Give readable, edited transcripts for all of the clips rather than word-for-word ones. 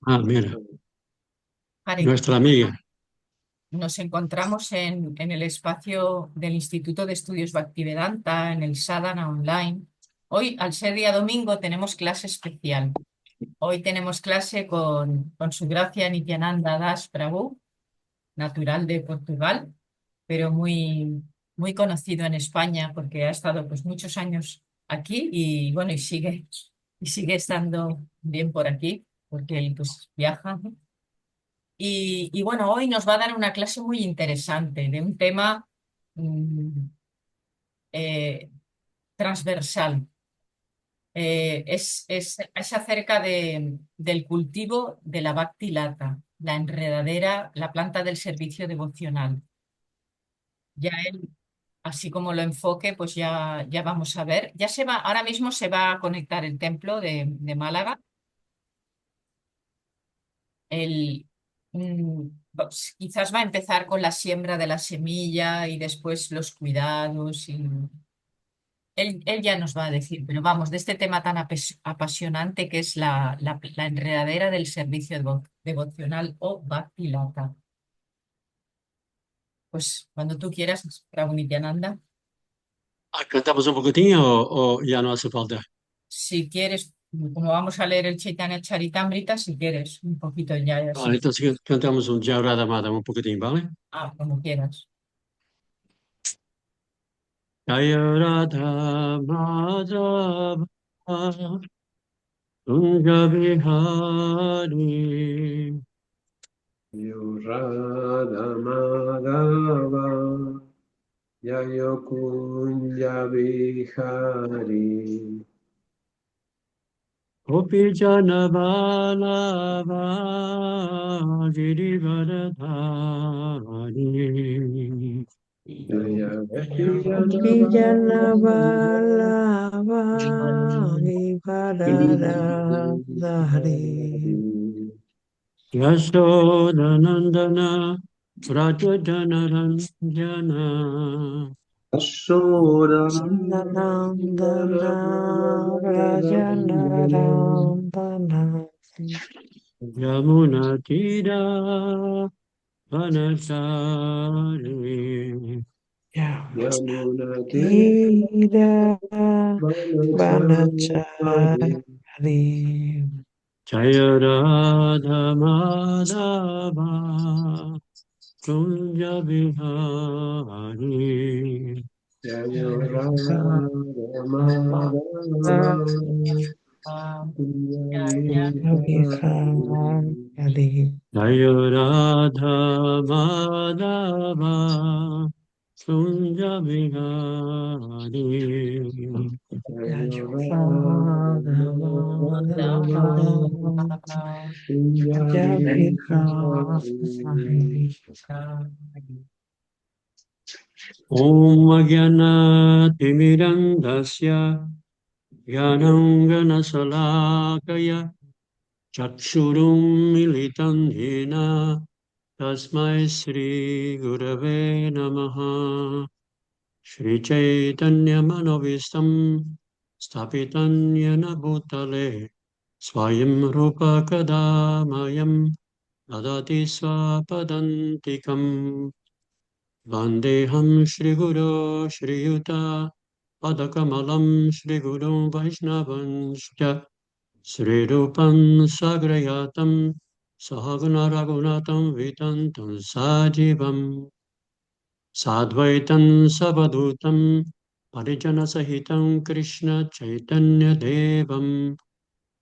Ah, mira, Hari, nuestra amiga. nos encontramos en el espacio del Instituto de Estudios Bhaktivedanta, en el Sadhana Online. Hoy, al ser día domingo, tenemos clase especial. Hoy tenemos clase con su gracia Nityananda Das Prabhu, natural de Portugal, pero muy conocido en España porque ha estado pues muchos años aquí y bueno, y sigue estando bien por aquí porque él pues viaja, ¿no? Y bueno, hoy nos va a dar una clase muy interesante de un tema mm, eh, transversal. Es acerca del cultivo de la Bhakti Lata, la enredadera, la planta del servicio devocional. Ya él, así como lo enfoque, pues ya vamos a ver. Ahora mismo se va a conectar el templo de Málaga. El, Quizás va a empezar con la siembra de la semilla y después los cuidados. Él ya nos va a decir, pero vamos, de este tema tan apasionante que es la enredadera del servicio devocional o Bhakti Lata. Pues cuando tú quieras, Prabhu Nityananda, Ah, ¿cantamos un poquitín o ya no hace falta? si quieres, como vamos a leer el Chaitanya Charitamrita, si quieres, un poquito ya Vale, así. entonces cantamos un Jaurada Madam un poquitín, ¿vale? Ah, como quieras. Jaurada Madhava Tunga Bihari Yurada Madhava Yayokunja Vihari Gopi Jana Vallabha Girivardhari Jayavati Vijalabalabali Padadari Yashodanandana Pratadana Ranjana Nandana Rajanarandana Yamuna Tira Vanachari Yamunatira Banachari Jaya Radha Madhava Kunja Bihari Ah, ya. Jaya Radha Madhava Kunja Bihari Om Agyanatimirandasya Gyananganashalakaya Chakshurum Militam Dhena Tasmai Sri Gurave Namaha Shri Chaitanya Manovistam Stapitam Yena Bhutale Swayam Rupa Kadamayam Dadati Swapadantikam Vandeham Shri Guru Shri Yuta Padakamalam Shri Guru Vaishnavanshya Shri Rupam Sagrayatam Sahaguna Raghunatam Vitantam Sajivam Sadvaitam Savadutam Parijana Sahitam Krishna Chaitanya Devam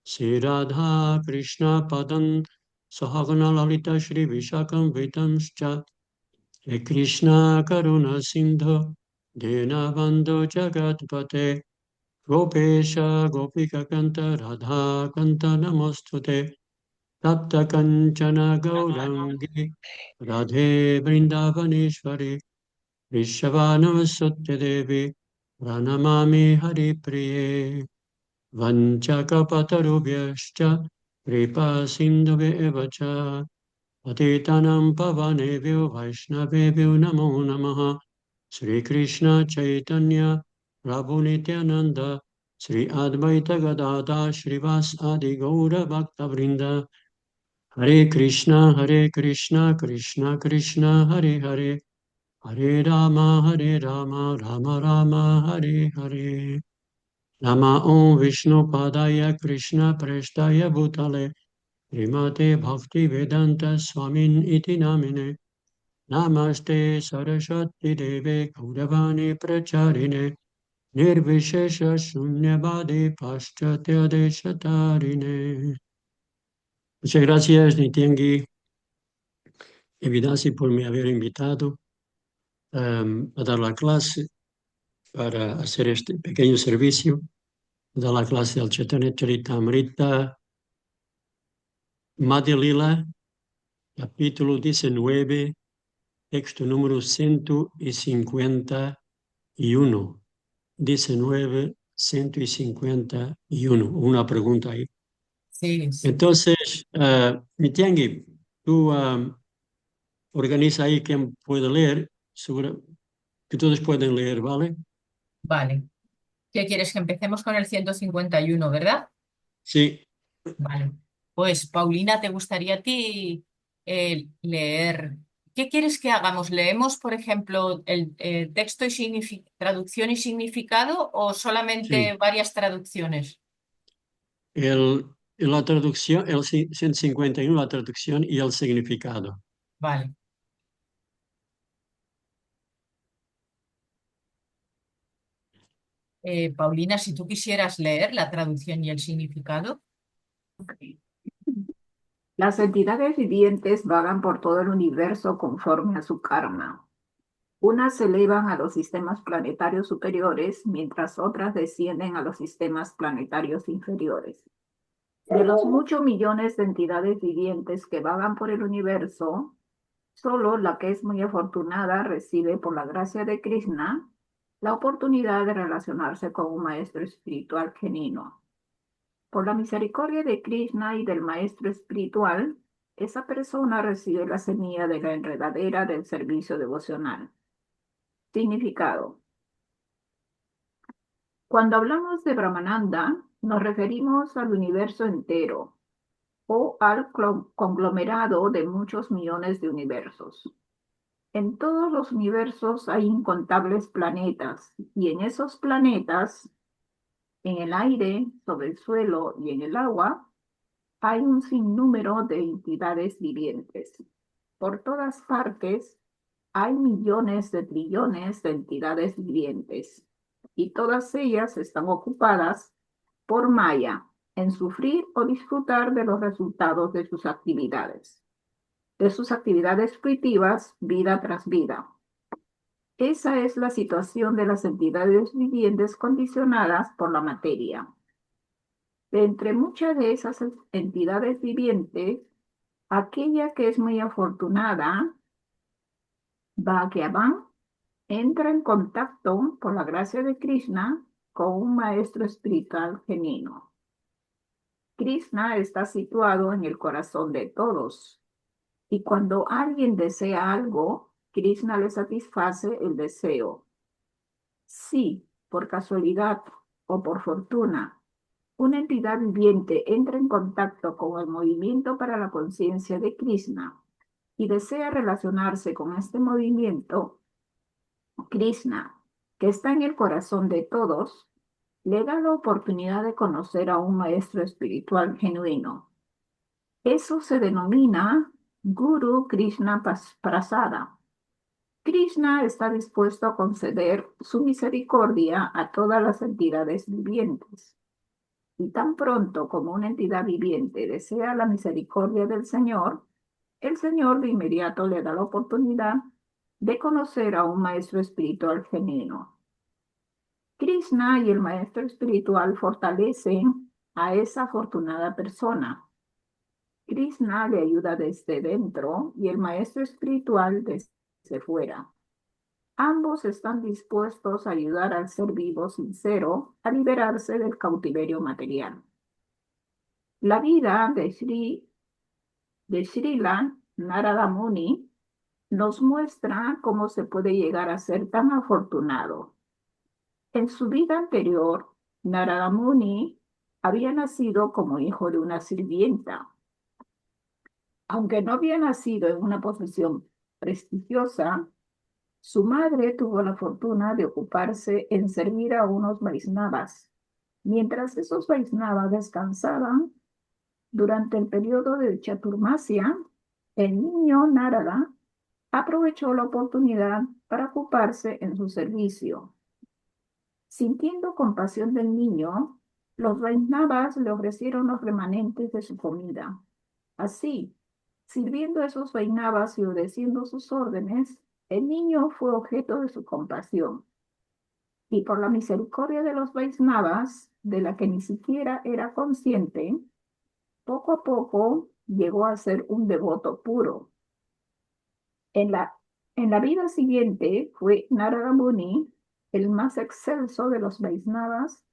Sri Radha Krishna Padam Sahaguna Lalita Shri Vishakam Vitamscha He Krishna Karuna Sindhu Dinabandhu Jagatpate Gopesha Gopika Kanta Radha Kanta Namostute Tapta Kanchana Gaurangi Radhe Vrindavaneshwari Vrishabhanavasutya Devi Pranamami Hari Priye Vanchakapatarubhyascha Kripa Sindhubheva cha Patitanam Pavanebhyo Vaishnavebhyo Namo Namaha Sri Krishna Chaitanya Prabhu Nityananda Sri Advaita Gadada Srivas Adi Gaura Bhakta Vrinda Hare Krishna, Krishna Krishna, Hare Hare, Hare Rama, Rama Rama, Hare Hare. Nama Om Vishnu Padaya Krishna Prestaya Bhutale, Srimate Bhakti Vedanta Swamin iti namine. Namaste Saraswati Deve Gauravani Pracharine, Nirvishesha Shunyavadi Paschatya Deshatarine. Muchas gracias, Nityangi y Vidasi, por me haber invitado a dar la clase, para hacer este pequeño servicio, dar la clase al Chaitanya Charitamrita, Madhya Lila, capítulo 19, texto número 151. 19, 151. Una pregunta ahí. Sí, sí. Entonces, Nityangi, tú organiza ahí quien puede leer, seguro que todos pueden leer, ¿vale? Vale. ¿Qué quieres? Que empecemos con el 151, ¿verdad? Sí, Vale. Pues, Paulina, ¿te gustaría a ti leer? ¿Qué quieres que hagamos? ¿Leemos, por ejemplo, el texto y traducción y significado o solamente sí. varias traducciones? La traducción, el 151, la traducción y el significado. Vale. Paulina, si tú quisieras leer la traducción y el significado. Las entidades vivientes vagan por todo el universo conforme a su karma. Unas se elevan a los sistemas planetarios superiores, mientras otras descienden a los sistemas planetarios inferiores. De los muchos millones de entidades vivientes que vagan por el universo, solo la que es muy afortunada recibe, por la gracia de Krishna, la oportunidad de relacionarse con un maestro espiritual genuino. Por la misericordia de Krishna y del maestro espiritual, esa persona recibe la semilla de la enredadera del servicio devocional. Significado. Cuando hablamos de Brahmananda, nos referimos al universo entero o al conglomerado de muchos millones de universos. En todos los universos hay incontables planetas y en esos planetas, en el aire, sobre el suelo y en el agua, hay un sinnúmero de entidades vivientes. Por todas partes hay millones de trillones de entidades vivientes y todas ellas están ocupadas por Maya en sufrir o disfrutar de los resultados de sus actividades fruitivas vida tras vida. Esa es la situación de las entidades vivientes condicionadas por la materia. De entre muchas de esas entidades vivientes, aquella que es muy afortunada, Bhagavan, entra en contacto, por la gracia de Krishna, con un maestro espiritual genuino. Krishna está situado en el corazón de todos, y cuando alguien desea algo, Krishna le satisface el deseo. Si, por casualidad o por fortuna, una entidad viviente entra en contacto con el movimiento para la conciencia de Krishna y desea relacionarse con este movimiento, Krishna, que está en el corazón de todos, le da la oportunidad de conocer a un maestro espiritual genuino. Eso se denomina Guru Krishna Prasada. Krishna está dispuesto a conceder su misericordia a todas las entidades vivientes. Y tan pronto como una entidad viviente desea la misericordia del Señor, el Señor de inmediato le da la oportunidad de conocer a un maestro espiritual genuino. Krishna y el maestro espiritual fortalecen a esa afortunada persona. Krishna le ayuda desde dentro y el maestro espiritual desde fuera. Ambos están dispuestos a ayudar al ser vivo sincero a liberarse del cautiverio material. La vida de Srila Narada Muni nos muestra cómo se puede llegar a ser tan afortunado. En su vida anterior, Narada Muni había nacido como hijo de una sirvienta. Aunque no había nacido en una posición prestigiosa, su madre tuvo la fortuna de ocuparse en servir a unos Vaisnavas. Mientras esos Vaisnavas descansaban durante el periodo de Chaturmasya, el niño Narada aprovechó la oportunidad para ocuparse en su servicio. Sintiendo compasión del niño, los Vaisnavas le ofrecieron los remanentes de su comida. Así, sirviendo a esos Vaisnavas y obedeciendo sus órdenes, el niño fue objeto de su compasión. Y por la misericordia de los Vaisnavas, de la que ni siquiera era consciente, poco a poco llegó a ser un devoto puro. En la vida siguiente fue Narada Muni el más excelso de los Vaisnavas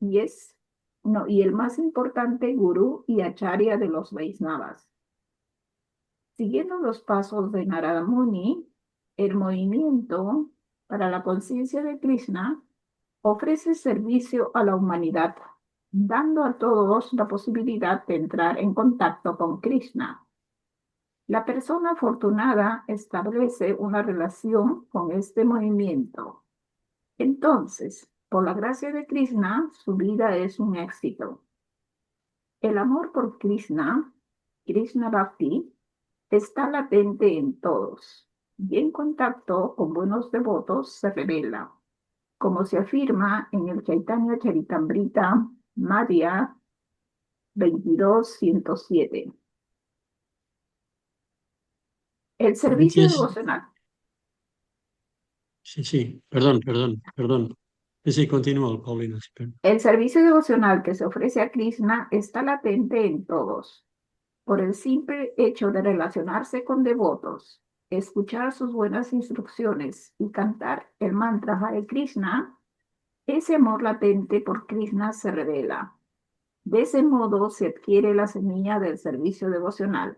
y el más importante gurú y acharya de los Vaisnavas. Siguiendo los pasos de Narada Muni, el movimiento para la conciencia de Krishna ofrece servicio a la humanidad, dando a todos la posibilidad de entrar en contacto con Krishna. La persona afortunada establece una relación con este movimiento. Entonces, por la gracia de Krishna, su vida es un éxito. El amor por Krishna, Krishna Bhakti, está latente en todos y en contacto con buenos devotos se revela, como se afirma en el Chaitanya Charitamrita, Madhya 22.107. El servicio Yes. devocional. Sí, perdón. Sí, continúa, Paulina. Sí, El servicio devocional que se ofrece a Krishna está latente en todos. Por el simple hecho de relacionarse con devotos, escuchar sus buenas instrucciones y cantar el mantra Hare Krishna, ese amor latente por Krishna se revela. De ese modo se adquiere la semilla del servicio devocional.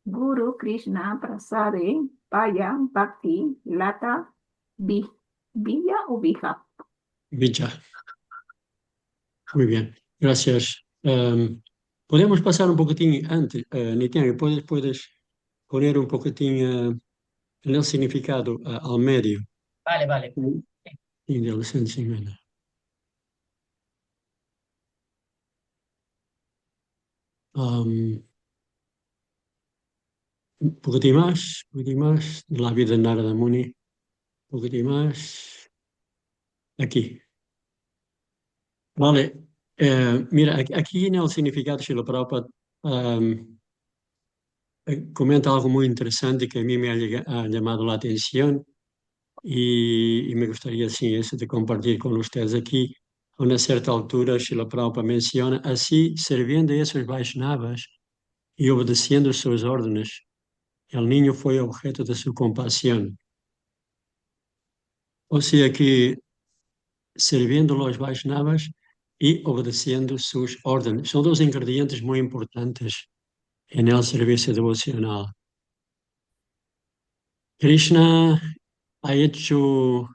Guru Krishna Prasade Paya Bhakti Lata Villa o Vija. Villa. Muy bien, gracias. Podemos pasar un poquitín antes, Nitian, puedes poner un poquitín el significado al medio Vale. y del sentimiento. Un poquitín más de la vida de Narada Muni, un poquitín más aquí. Vale, mira, aquí en el significado Srila Prabhupada comenta algo muy interesante que a mí me ha llamado la atención y me gustaría, sí, eso de compartir con ustedes aquí. A una cierta altura, Srila Prabhupada menciona, así, sirviendo a esos Vaishnavas y obedeciendo sus órdenes, el niño fue objeto de su compasión. O sea que sirviendo a los Vaishnavas y obedeciendo sus órdenes. Son dos ingredientes muy importantes en el servicio devocional. Krishna ha hecho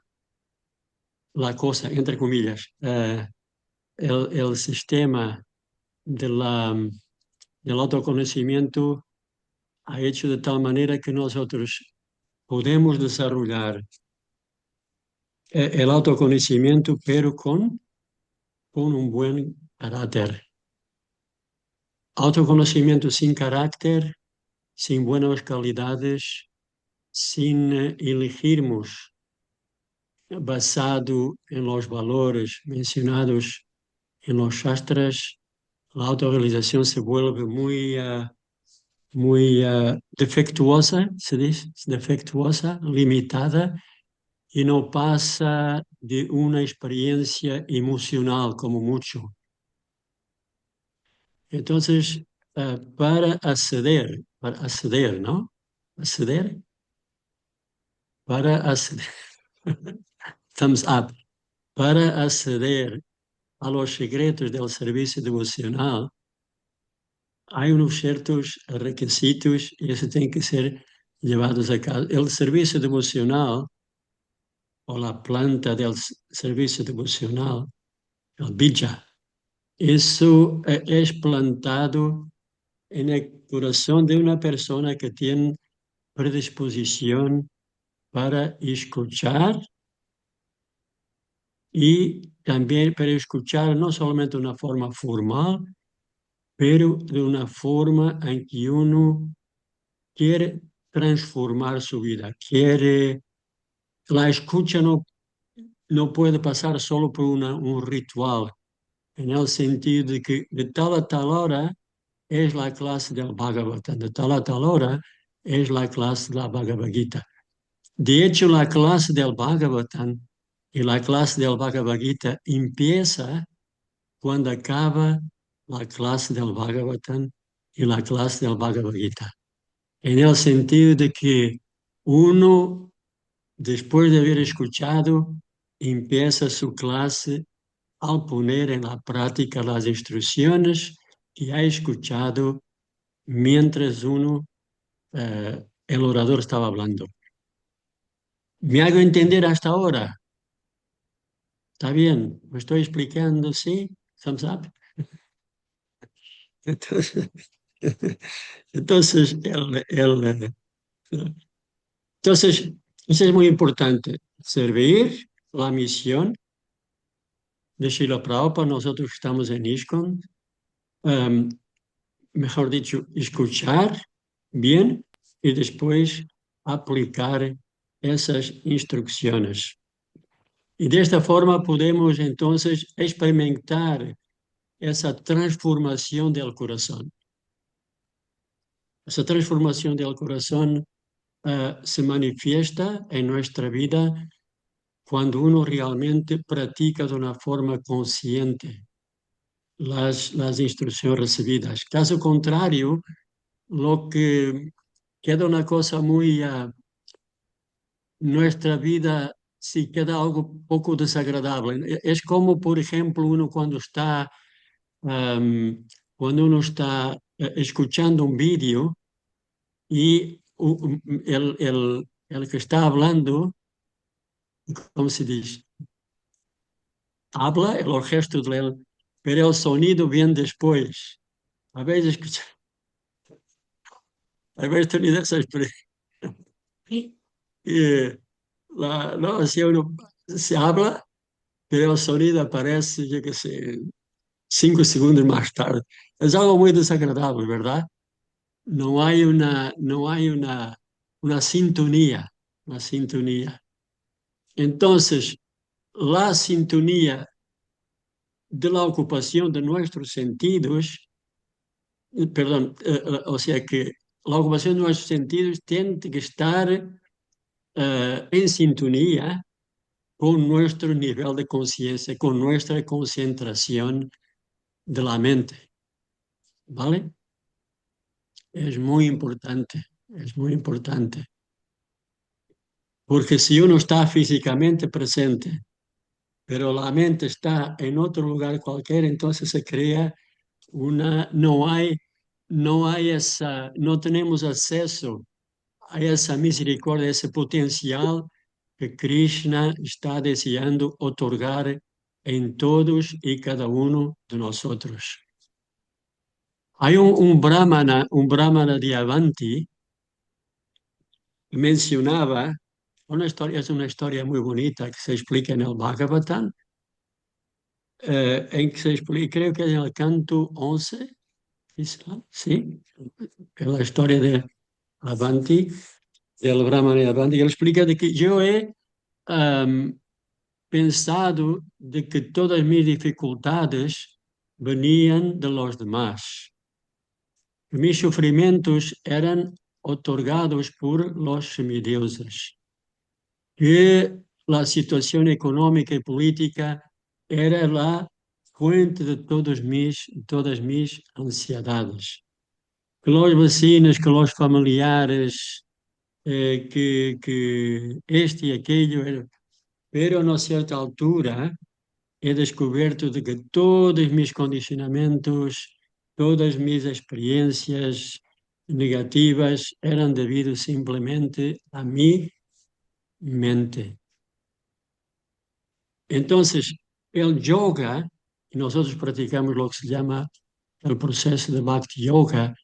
la cosa, entre comillas, el sistema del autoconocimiento ha hecho de tal manera que nosotros podemos desarrollar el autoconocimiento, pero con un buen carácter. Autoconocimiento sin carácter, sin buenas calidades, sin elegirmos basado en los valores mencionados en los Shastras, la autorrealización se vuelve muy defectuosa, se dice, defectuosa, limitada, y no pasa de una experiencia emocional como mucho. Entonces, para acceder, ¿no? Para acceder, thumbs up, para acceder a los secretos del servicio devocional, hay unos ciertos requisitos y eso tiene que ser llevados a cabo. El servicio devocional o la planta del servicio devocional, el bija, eso es plantado en el corazón de una persona que tiene predisposición para escuchar y también para escuchar no solamente de una forma formal, pero de una forma en que uno quiere transformar su vida, quiere, la escucha no puede pasar solo por un ritual, en el sentido de que de tal a tal hora es la clase del Bhagavatam, de tal a tal hora es la clase de la Bhagavad Gita. De hecho, la clase del Bhagavatam y la clase del Bhagavad Gita empieza cuando acaba la clase del Bhagavatam y la clase del Bhagavad Gita. En el sentido de que uno, después de haber escuchado, empieza su clase al poner en la práctica las instrucciones que ha escuchado mientras el orador estaba hablando. ¿Me hago entender hasta ahora? ¿Está bien? ¿Me estoy explicando? ¿Sí? ¿Thumbs up? Entonces, entonces, entonces, eso es muy importante. Servir la misión de Srila Prabhupada, nosotros que estamos en ISKCON, mejor dicho, escuchar bien y después aplicar esas instrucciones. Y de esta forma podemos entonces experimentar esa transformación del corazón. Esa transformación del corazón se manifiesta en nuestra vida cuando uno realmente practica de una forma consciente las instrucciones recibidas. Caso contrario, lo que queda una cosa muy, nuestra vida sí queda algo poco desagradable. Es como, por ejemplo, uno cuando uno está escuchando un vídeo y el que está hablando, ¿cómo se dice? Habla, el gesto de él, pero el sonido viene después. ¿Habéis escuchado? ¿Habéis tenido esa experiencia? No, si uno se habla, pero el sonido aparece, yo qué sé, 5 segundos más tarde. Es algo muy desagradable, ¿verdad? No hay una sintonía, una sintonía. Entonces, la sintonía de la ocupación de nuestros sentidos, perdón, o sea que la ocupación de nuestros sentidos tiene que estar en sintonía con nuestro nivel de conciencia, con nuestra concentración de la mente, ¿vale? Es muy importante, es muy importante. Porque si uno está físicamente presente, pero la mente está en otro lugar cualquiera, entonces se crea no tenemos acceso a esa misericordia, a ese potencial que Krishna está deseando otorgar en todos y cada uno de nosotros. Hay un brahmana de Avanti que mencionaba es una historia muy bonita que se explica en el Bhagavatam, en que se explica, creo que es en el canto 11, sí, es la historia de Avanti, del Brahmana de Avanti, que él explica de que yo he pensado de que todas mis dificultades venían de los demás. Mis sufrimientos eran otorgados por los semidioses. Que la situación económica y política era la fuente de todas mis ansiedades. Que los vecinos, que los familiares, que este y aquello, pero a una cierta altura he descubierto de que todos mis condicionamientos, todas mis experiencias negativas eran debidos simplemente a mi mente. Entonces, el yoga, y nosotros practicamos lo que se llama el proceso de Bhakti Yoga,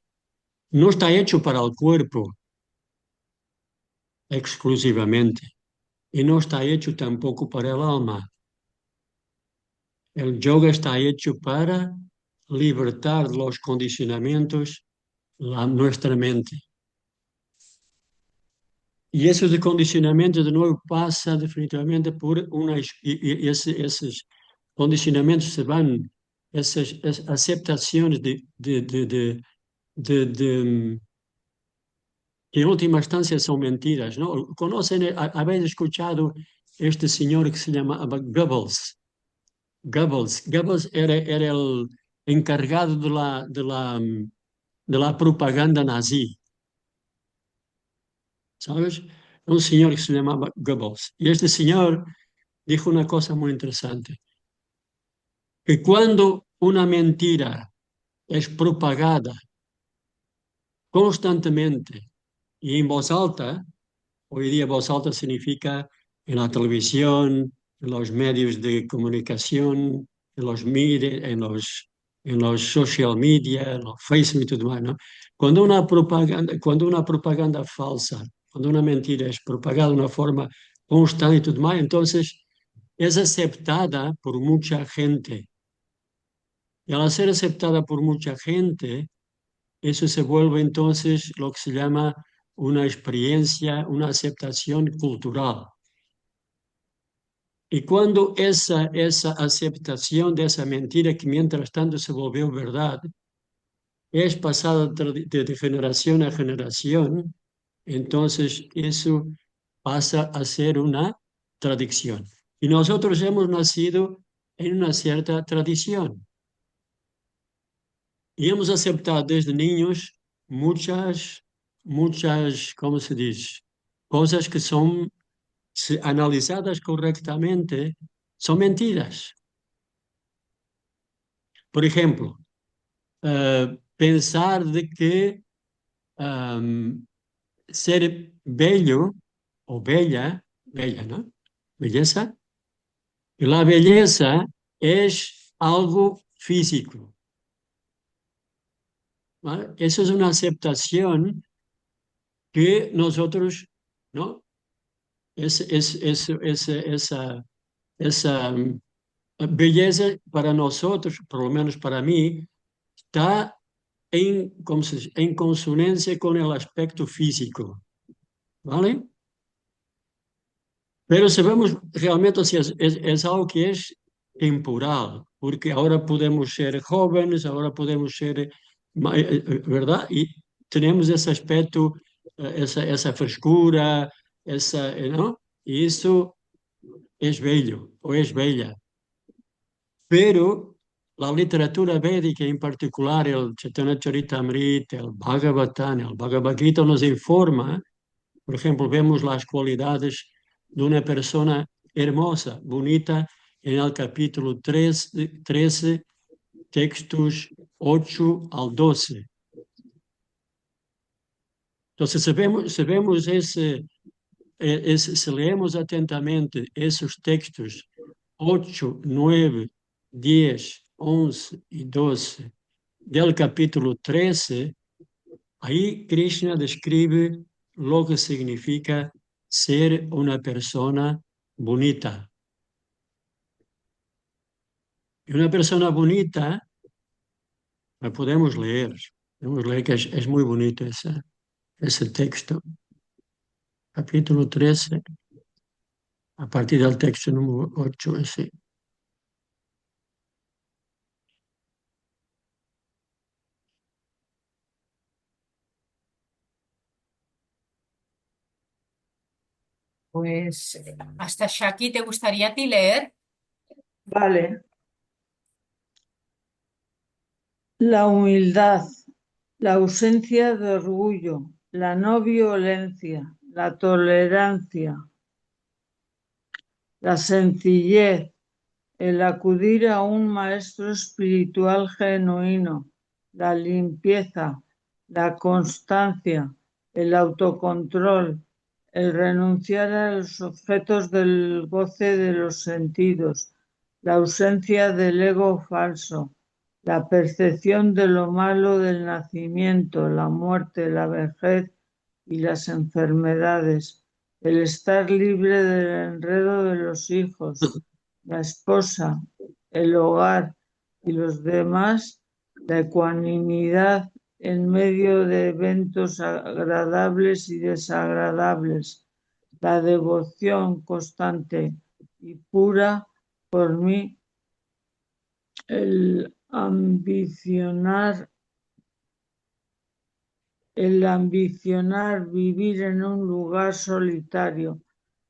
no está hecho para el cuerpo exclusivamente y no está hecho tampoco para el alma. El yoga está hecho para libertar de los condicionamientos nuestra mente. Y esos condicionamientos de nuevo pasa definitivamente por esos condicionamientos se van, esas aceptaciones de que en última instancia son mentiras, ¿no? ¿Conocen, habéis escuchado este señor que se llamaba Goebbels? Goebbels era el encargado de la propaganda nazi, ¿sabes? Un señor que se llamaba Goebbels. Y este señor dijo una cosa muy interesante, que cuando una mentira es propagada constantemente y en voz alta, hoy día voz alta significa en la televisión, en los medios de comunicación, en los social media, en los Facebook y todo más, ¿no? Cuando una propaganda falsa, cuando una mentira es propagada de una forma constante y todo más, entonces es aceptada por mucha gente. Y al ser aceptada por mucha gente, eso se vuelve entonces lo que se llama una experiencia, una aceptación cultural. Y cuando esa aceptación de esa mentira que mientras tanto se volvió verdad, es pasada de generación a generación, entonces eso pasa a ser una tradición. Y nosotros hemos nacido en una cierta tradición. Y hemos aceptado desde niños muchas, ¿cómo se dice? Cosas que son, analizadas correctamente, son mentiras. Por ejemplo, pensar de que ser bello o bella, ¿no? Belleza. Y la belleza es algo físico, ¿vale? Eso es una aceptación que nosotros, ¿no? Esa belleza para nosotros, por lo menos para mí, está ¿cómo se dice? En consonancia con el aspecto físico, ¿vale? Pero sabemos realmente si es algo que es temporal, porque ahora podemos ser jóvenes, ahora podemos ser, ¿verdad? Y tenemos ese aspecto, esa frescura, ¿no? Y eso es bello o es bella. Pero la literatura védica, en particular el Chaitanya Charitamrita, el Bhagavatam, el Bhagavad Gita, nos informa, por ejemplo, vemos las cualidades de una persona hermosa, bonita, en el capítulo 13, textos 8 al 12. Entonces, si leemos atentamente esos textos 8, 9, 10, 11 y 12 del capítulo 13, ahí Krishna describe lo que significa ser una persona bonita. Y una persona bonita, la podemos leer que es muy bonito ese texto. Capítulo 13, a partir del texto número 8, ese. Pues hasta Shaki, ¿te gustaría a ti leer? Vale. La humildad, la ausencia de orgullo, la no violencia, la tolerancia, la sencillez, el acudir a un maestro espiritual genuino, la limpieza, la constancia, el autocontrol, el renunciar a los objetos del goce de los sentidos, la ausencia del ego falso, la percepción de lo malo del nacimiento, la muerte, la vejez y las enfermedades, el estar libre del enredo de los hijos, la esposa, el hogar y los demás, la ecuanimidad en medio de eventos agradables y desagradables, la devoción constante y pura por mí, el ambicionar vivir en un lugar solitario,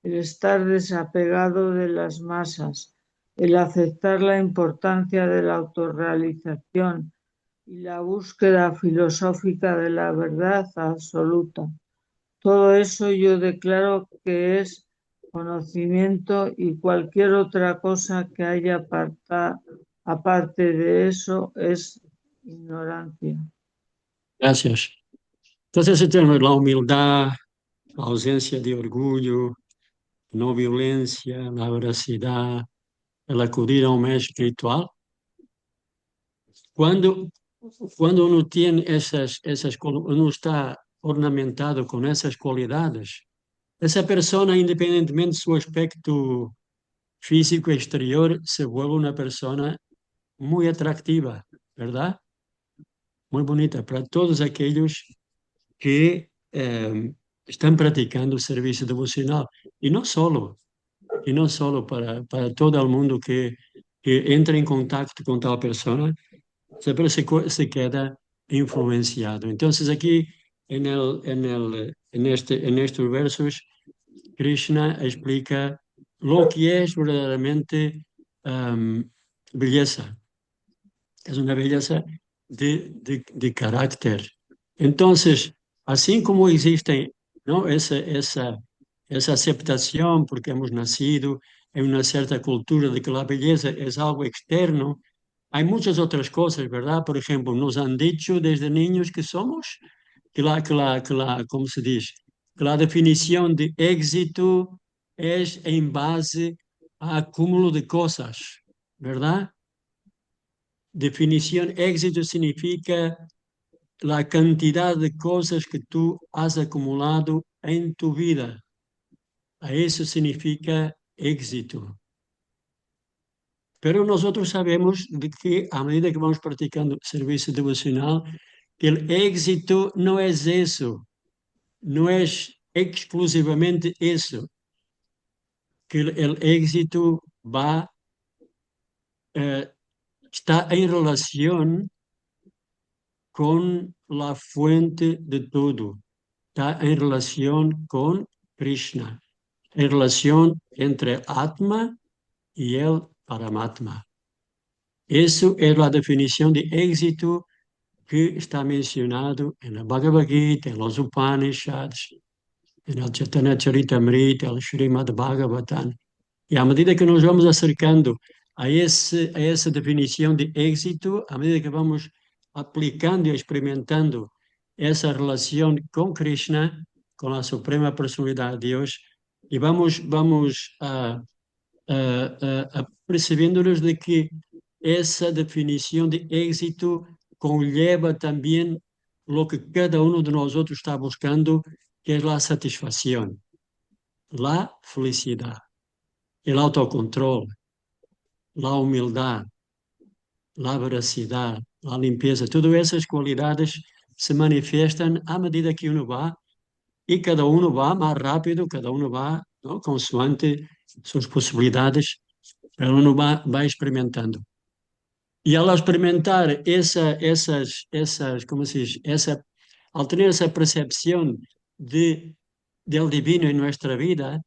el estar desapegado de las masas, el aceptar la importancia de la autorrealización y la búsqueda filosófica de la verdad absoluta. Todo eso yo declaro que es conocimiento y cualquier otra cosa que haya aparte de eso es ignorancia. Gracias. Entonces tenemos la humildad, la ausencia de orgullo, no violencia, la veracidad, el acudir a un maestro espiritual. Cuando uno tiene uno está ornamentado con esas cualidades, esa persona, independientemente de su aspecto físico exterior, se vuelve una persona muy atractiva, ¿verdad? Muy bonita para todos aquellos que están practicando el servicio devocional. Y no solo para todo el mundo que entra en contacto con tal persona, siempre se queda influenciado. Entonces aquí en estos versos, Krishna explica lo que es verdaderamente belleza. Es una belleza de carácter. Entonces, así como existe, ¿no? esa aceptación porque hemos nacido en una cierta cultura de que la belleza es algo externo, hay muchas otras cosas, ¿verdad? Por ejemplo, nos han dicho desde niños que somos, ¿cómo se dice? Que la definición de éxito es en base a acúmulo de cosas, ¿verdad? Definición éxito significa la cantidad de cosas que tú has acumulado en tu vida. A eso significa éxito. Pero nosotros sabemos de que a medida que vamos practicando servicio devocional, que el éxito no es eso, no es exclusivamente eso, que el éxito está en relación con la fuente de todo, está en relación con Krishna, en relación entre Atma y el Paramatma. Eso es la definición de éxito que está mencionado en la Bhagavad Gita, en los Upanishads, en el Chaitanya Charitamrita, el Srimad Bhagavatam. Y a medida que nos vamos acercando a esa definición de éxito, a medida que vamos aplicando y experimentando esa relación con Krishna, con la Suprema Personalidad de Dios, y vamos percibiéndonos de que esa definición de éxito conlleva también lo que cada uno de nosotros está buscando, que es la satisfacción, la felicidad, el autocontrol, la humildad, la veracidad, la limpieza. Todas esas cualidades se manifiestan a medida que uno va y cada uno va más rápido, cada uno va, ¿no?, consoante sus posibilidades, pero uno va experimentando. Y al experimentar ¿cómo se dice? Al tener esa percepción del divino en nuestra vida,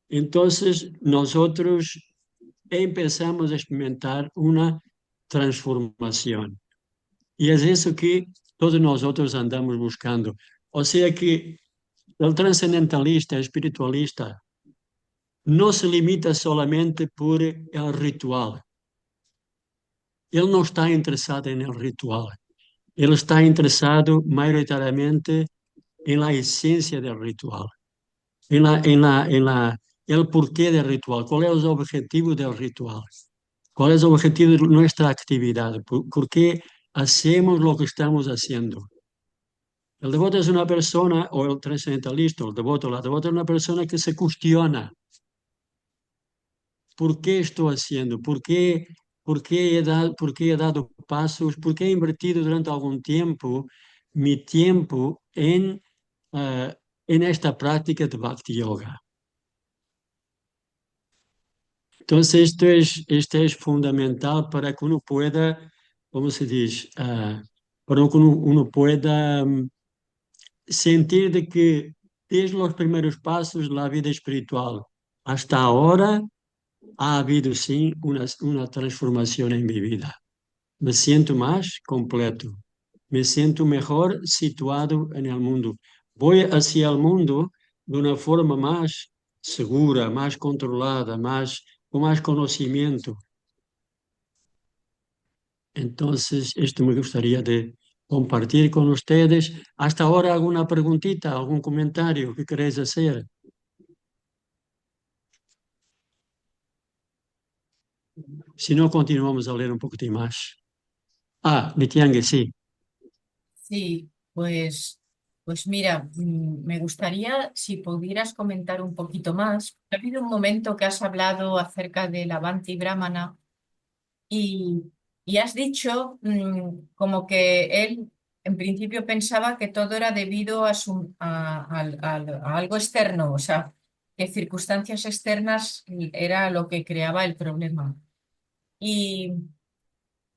entonces nosotros empezamos a experimentar una transformación. Y es eso que todos nosotros andamos buscando. O sea que el trascendentalista, espiritualista, no se limita solamente por el ritual. Él no está interesado en el ritual. Él está interesado mayoritariamente en la esencia del ritual, el porqué del ritual, cuál es el objetivo del ritual. ¿Cuál es el objetivo de nuestra actividad? ¿Por qué hacemos lo que estamos haciendo? El devoto es una persona, o el trascendentalista, o el devoto, la devota es una persona que se cuestiona. ¿Por qué estoy haciendo? ¿Por qué he dado pasos? ¿Por qué he invertido durante algún tiempo mi tiempo en esta práctica de Bhakti Yoga? Entonces, esto es fundamental para que uno pueda, ¿cómo se dice? Para que uno pueda sentir de que desde los primeros pasos de la vida espiritual hasta ahora ha habido, sí, una transformación en mi vida. Me siento más completo, me siento mejor situado en el mundo. Voy hacia el mundo de una forma más segura, más controlada, con más conocimiento. Entonces, esto me gustaría de compartir con ustedes. Hasta ahora, ¿alguna preguntita, algún comentario que queréis hacer? Si no, continuamos a leer un poquitín más. Nitiangue, sí. Sí, pues mira, me gustaría si pudieras comentar un poquito más. Ha habido un momento que has hablado acerca del Avanti Brahmana y, y has dicho como que él en principio pensaba que todo era debido a algo externo, o sea, que circunstancias externas era lo que creaba el problema. Y,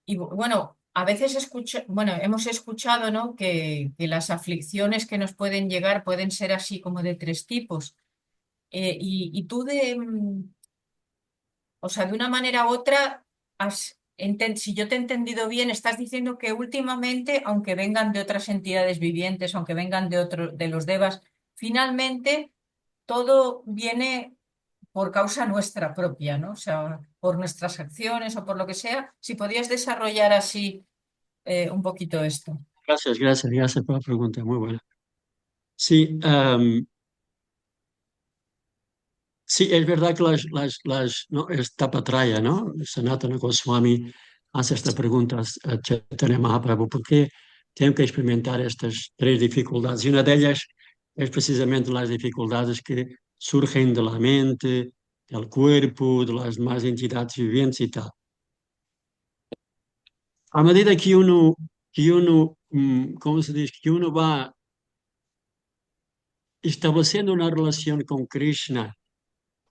bueno, a veces hemos escuchado, ¿no? Que las aflicciones que nos pueden llegar pueden ser así como de tres tipos. Y tú o sea, de una manera u otra, si yo te he entendido bien, estás diciendo que últimamente, aunque vengan de otras entidades vivientes, aunque vengan de los devas, finalmente todo viene por causa nuestra propia, ¿no? O sea, por nuestras acciones o por lo que sea. Si podías desarrollar así un poquito esto. Gracias por la pregunta, muy buena. Sí, sí, es verdad que ¿no? Es Tapatraya, ¿no? Sanatana Goswami hace esta pregunta a Chaitanya Mahaprabhu, ¿por qué tengo que experimentar estas tres dificultades? Y una de ellas es precisamente las dificultades que surgen de la mente, del cuerpo, de las más entidades vivientes y tal. A medida ¿cómo se dice? Que uno va estableciendo una relación con Krishna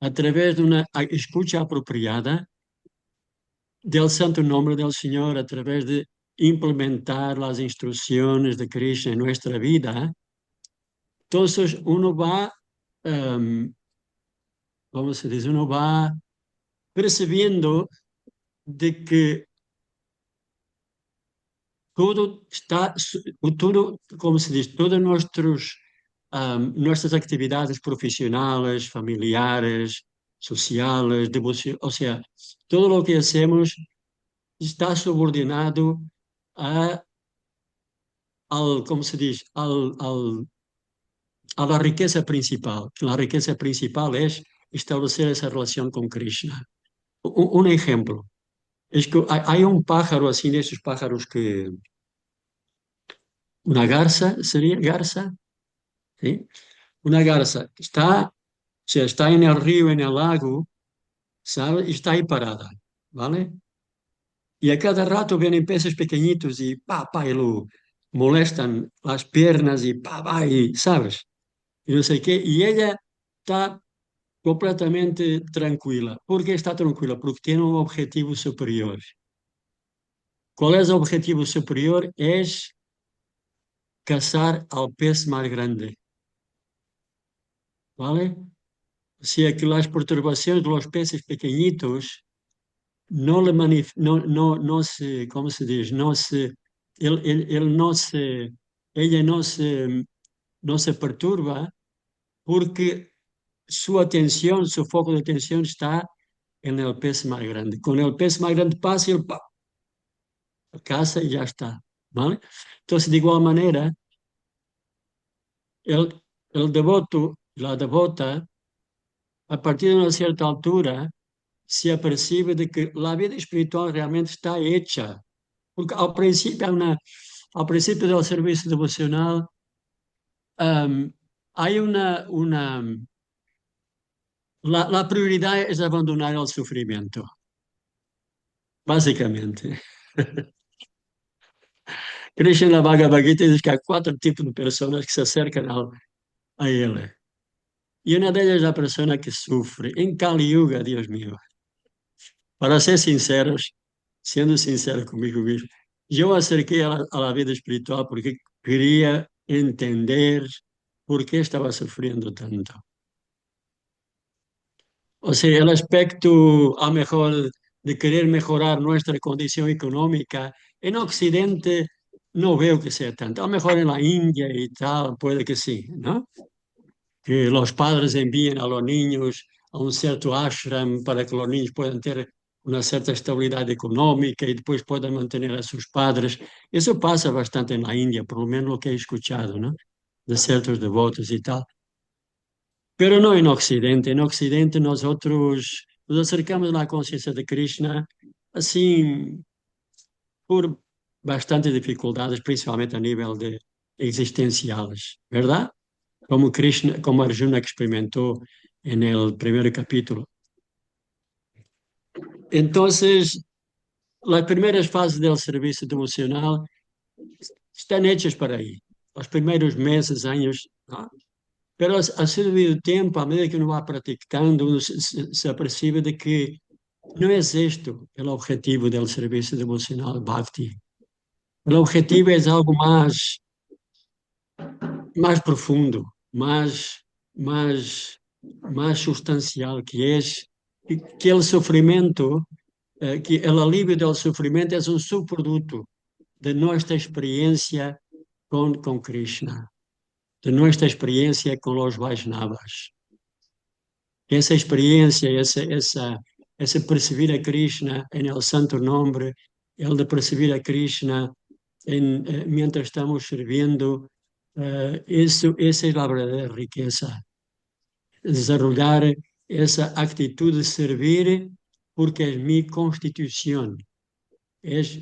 a través de una escucha apropiada del santo nombre del Señor, a través de implementar las instrucciones de Krishna en nuestra vida, entonces uno va, ¿cómo se dice? Uno va percibiendo de que todo está, todo, como se dice, todas nuestras actividades profesionales, familiares, sociales, o sea, todo lo que hacemos está subordinado a, ¿cómo se dice? A la riqueza principal. La riqueza principal es establecer esa relación con Krishna. Un ejemplo, es que hay un pájaro así, de esos pájaros que, una garza, ¿sería garza? ¿Sí? Una garza está, o sea, está en el río, en el lago, ¿sabe? Y está ahí parada, ¿vale? Y a cada rato vienen peces pequeñitos y lo molestan las piernas y ¿sabes? Y no sé qué. Y ella está completamente tranquila. ¿Por qué está tranquila? Porque tiene un objetivo superior. ¿Cuál es el objetivo superior? Es cazar al pez más grande, ¿vale? O sea que las perturbaciones de los peces pequeñitos no se, ¿cómo se dice? Él no se, ella no se perturba porque su atención, su foco de atención está en el pez más grande. Con el pez más grande pasa y él caza y ya está, ¿vale? Entonces, de igual manera, el devoto, la devota, a partir de una cierta altura, se apercibe de que la vida espiritual realmente está hecha. Porque al principio del servicio devocional, hay la prioridad es abandonar el sufrimiento, básicamente. Krishna Bhagavad Gita dice que hay 4 tipos de personas que se acercan a él. Y una de ellas es la persona que sufre. En Kali Yuga, Dios mío. Para ser sinceros, siendo sincero conmigo mismo, yo acerqué a la vida espiritual porque quería entender por qué estaba sufriendo tanto. O sea, el aspecto, a lo mejor, de querer mejorar nuestra condición económica, en Occidente no veo que sea tanto. A lo mejor en la India y tal, puede que sí, ¿no? Que los padres envíen a los niños a un cierto ashram para que los niños puedan tener una cierta estabilidad económica y después puedan mantener a sus padres. Eso pasa bastante en la India, por lo menos lo que he escuchado, ¿no? De ciertos devotos y tal. Pero no en Occidente. En Occidente nosotros nos acercamos a la conciencia de Krishna así por bastantes dificultades, principalmente a nivel de existenciales, ¿verdad? Como Krishna, como Arjuna experimentó en el primer capítulo. Entonces, las primeras fases del servicio devocional están hechas para ahí. Los primeros meses, años, ¿no? Pero a servir del tiempo, a medida que uno va practicando, uno se apercibe de que no es esto el objetivo del servicio devocional Bhakti. El objetivo es algo más profundo, más sustancial, que es que el sufrimiento, que el alivio del sufrimiento es un subproducto de nuestra experiencia con Krishna, de nuestra experiencia con los Vaishnavas. Esa experiencia, ese percibir a Krishna en el santo nombre, el de percibir a Krishna mientras estamos sirviendo, esa es la verdadera riqueza. Desarrollar esa actitud de servir porque es mi constitución, es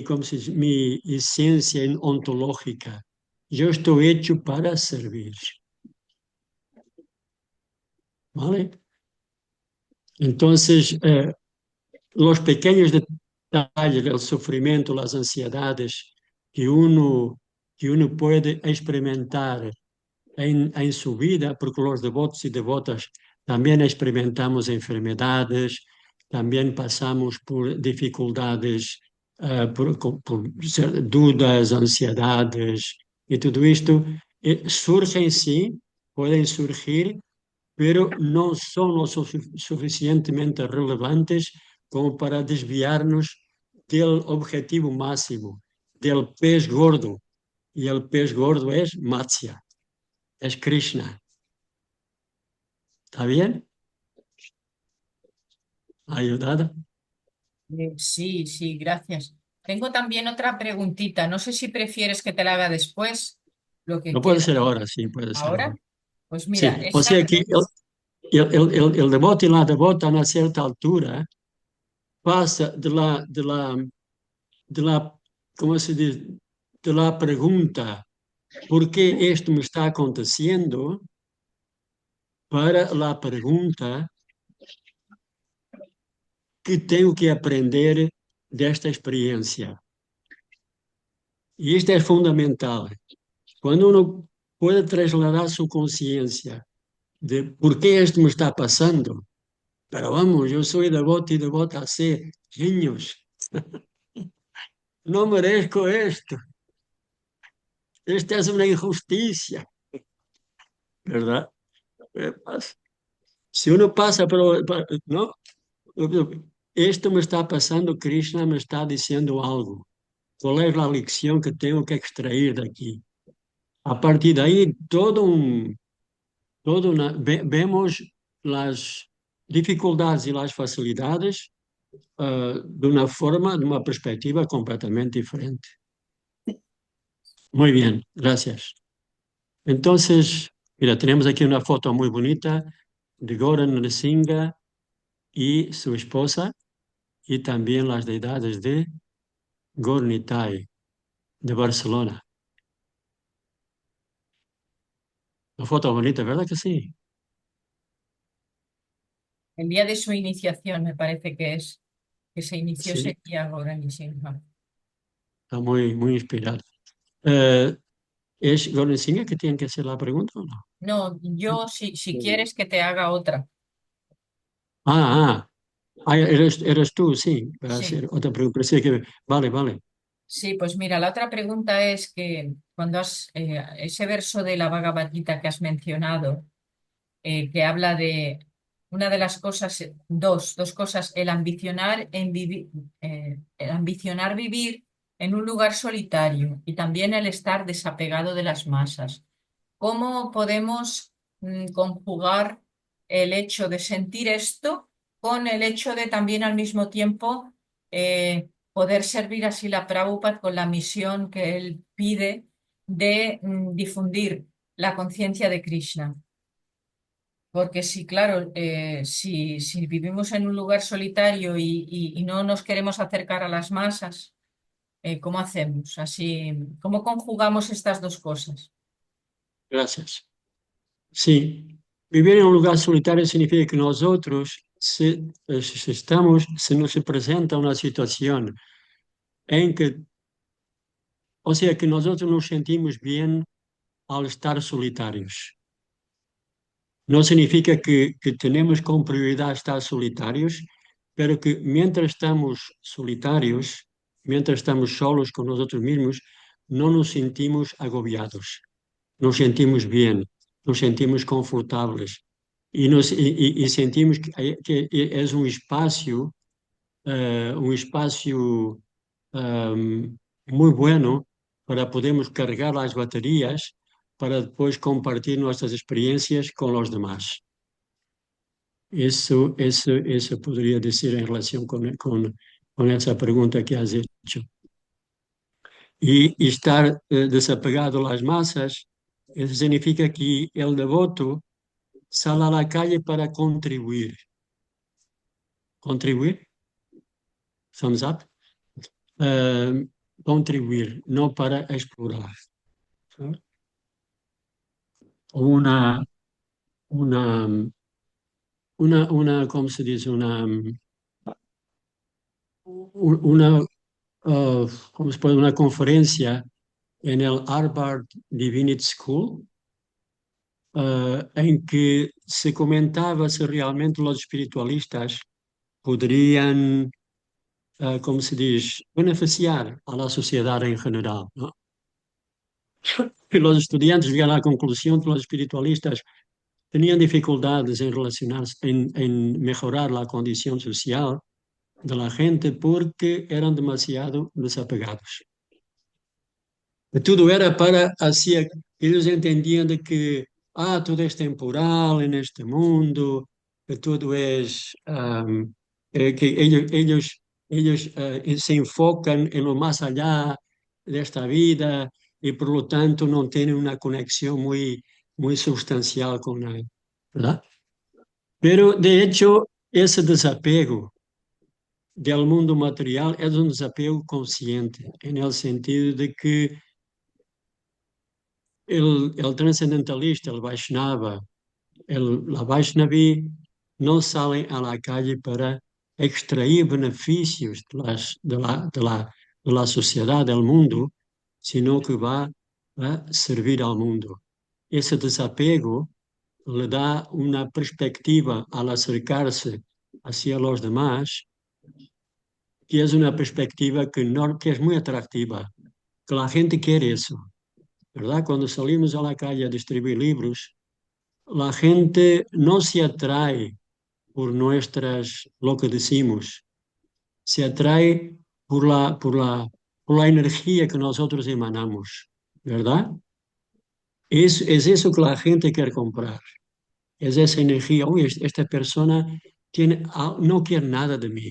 ¿cómo se dice? Mi esencia ontológica. Yo estoy hecho para servir. ¿Vale? Entonces, los pequeños detalles del sufrimiento, las ansiedades que uno puede experimentar en su vida, porque los devotos y devotas también experimentamos enfermedades, también pasamos por dificultades, por dudas, ansiedades, y todo esto surge en sí, pueden surgir, pero no son lo suficientemente relevantes como para desviarnos del objetivo máximo, del pez gordo. Y el pez gordo es Matsya, es Krishna. ¿Está bien? ¿Ayudado? Sí, sí, gracias. Tengo también otra preguntita. No sé si prefieres que te la haga después, lo que No puede quieras. ser ahora, sí, puede ser ahora. ¿Ahora? Pues Sí, mira, o sea que el devoto y la devota a una cierta altura pasa ¿cómo se dice? De la pregunta, ¿por qué esto me está aconteciendo? Para la pregunta, ¿qué tengo que aprender de esta experiencia? Y esto es fundamental. Cuando uno puede trasladar su conciencia de por qué esto me está pasando, pero vamos, yo soy devoto y devota hace años, no merezco esto, esta es una injusticia, ¿verdad? Si uno pasa, no, esto me está pasando, Krishna me está diciendo algo. ¿Cuál es la lección que tengo que extraer de aquí? A partir de ahí, vemos las dificultades y las facilidades de de una perspectiva completamente diferente. Muy bien, gracias. Entonces, mira, tenemos aquí una foto muy bonita de Goran Narasimha y su esposa, y también las deidades de Gornitai, de Barcelona. Una foto bonita, ¿verdad que sí? El día de su iniciación me parece que se inició Sí, ese día Gaudí Singha. está muy, muy inspirado. Eh, ¿Es Gornisinga que tiene que hacer la pregunta o no? No, yo si quieres que te haga otra. Ah, eres tú, sí, para Sí. hacer otra pregunta. Pensé que, vale, vale. Sí, pues mira, la otra pregunta es que cuando ese verso de la Bhagavad Gita que has mencionado, que habla de una de las cosas, dos cosas, el ambicionar vivir en un lugar solitario y también el estar desapegado de las masas. ¿Cómo podemos conjugar el hecho de sentir esto con el hecho de también al mismo tiempo poder servir así la Prabhupada con la misión que él pide de difundir la conciencia de Krishna? Porque sí, claro, si vivimos en un lugar solitario y no nos queremos acercar a las masas, ¿cómo hacemos? Así, ¿cómo conjugamos estas dos cosas? Gracias. Sí, vivir en un lugar solitario significa que nosotros, si estamos, se nos presenta una situación en que, o sea, que nosotros nos sentimos bien al estar solitarios. No significa que tenemos como prioridad estar solitarios, pero que mientras estamos solitarios, mientras estamos solos con nosotros mismos, no nos sentimos agobiados, nos sentimos bien, nos sentimos confortables y sentimos que es un espacio muy bueno para podermos cargar las baterías para después compartir nuestras experiencias con los demás. Eso podría decir en relación con esa pregunta que has hecho. Y estar desapegado a las masas, eso significa que el devoto sale a la calle para contribuir. ¿Contribuir? Thumbs up. Contribuir, no para explorar. ¿Sabes? Una, una, ¿cómo se dice? Una, ¿cómo se puede? Una conferencia en el Harvard Divinity School, en que se comentaba si realmente los espiritualistas podrían, como se diz, beneficiar a la sociedad en general, ¿no? Y los estudiantes llegan a la conclusión que los espiritualistas tenían dificultades en relacionarse, en mejorar la condición social de la gente porque eran demasiado desapegados. Tudo era para, así, ellos entendían de que, todo es temporal en este mundo, que todo es, que ellos se enfocan en lo más allá de esta vida y por lo tanto no tienen una conexión muy, muy sustancial con la, ¿verdad? Pero de hecho, ese desapego del mundo material es un desapego consciente, en el sentido de que el trascendentalista, el Vaishnava, la Vaishnavi no salen a la calle para extraer beneficios de la sociedad, del mundo, sino que va a servir al mundo. Ese desapego le da una perspectiva al acercarse hacia los demás, que es una perspectiva que es muy atractiva, que la gente quiere eso, ¿verdad? Cuando salimos a la calle a distribuir libros, la gente no se atrae por lo que decimos, se atrae por la energía que nosotros emanamos, ¿verdad? Es eso que la gente quiere comprar, es esa energía. Oye, esta persona no quiere nada de mí.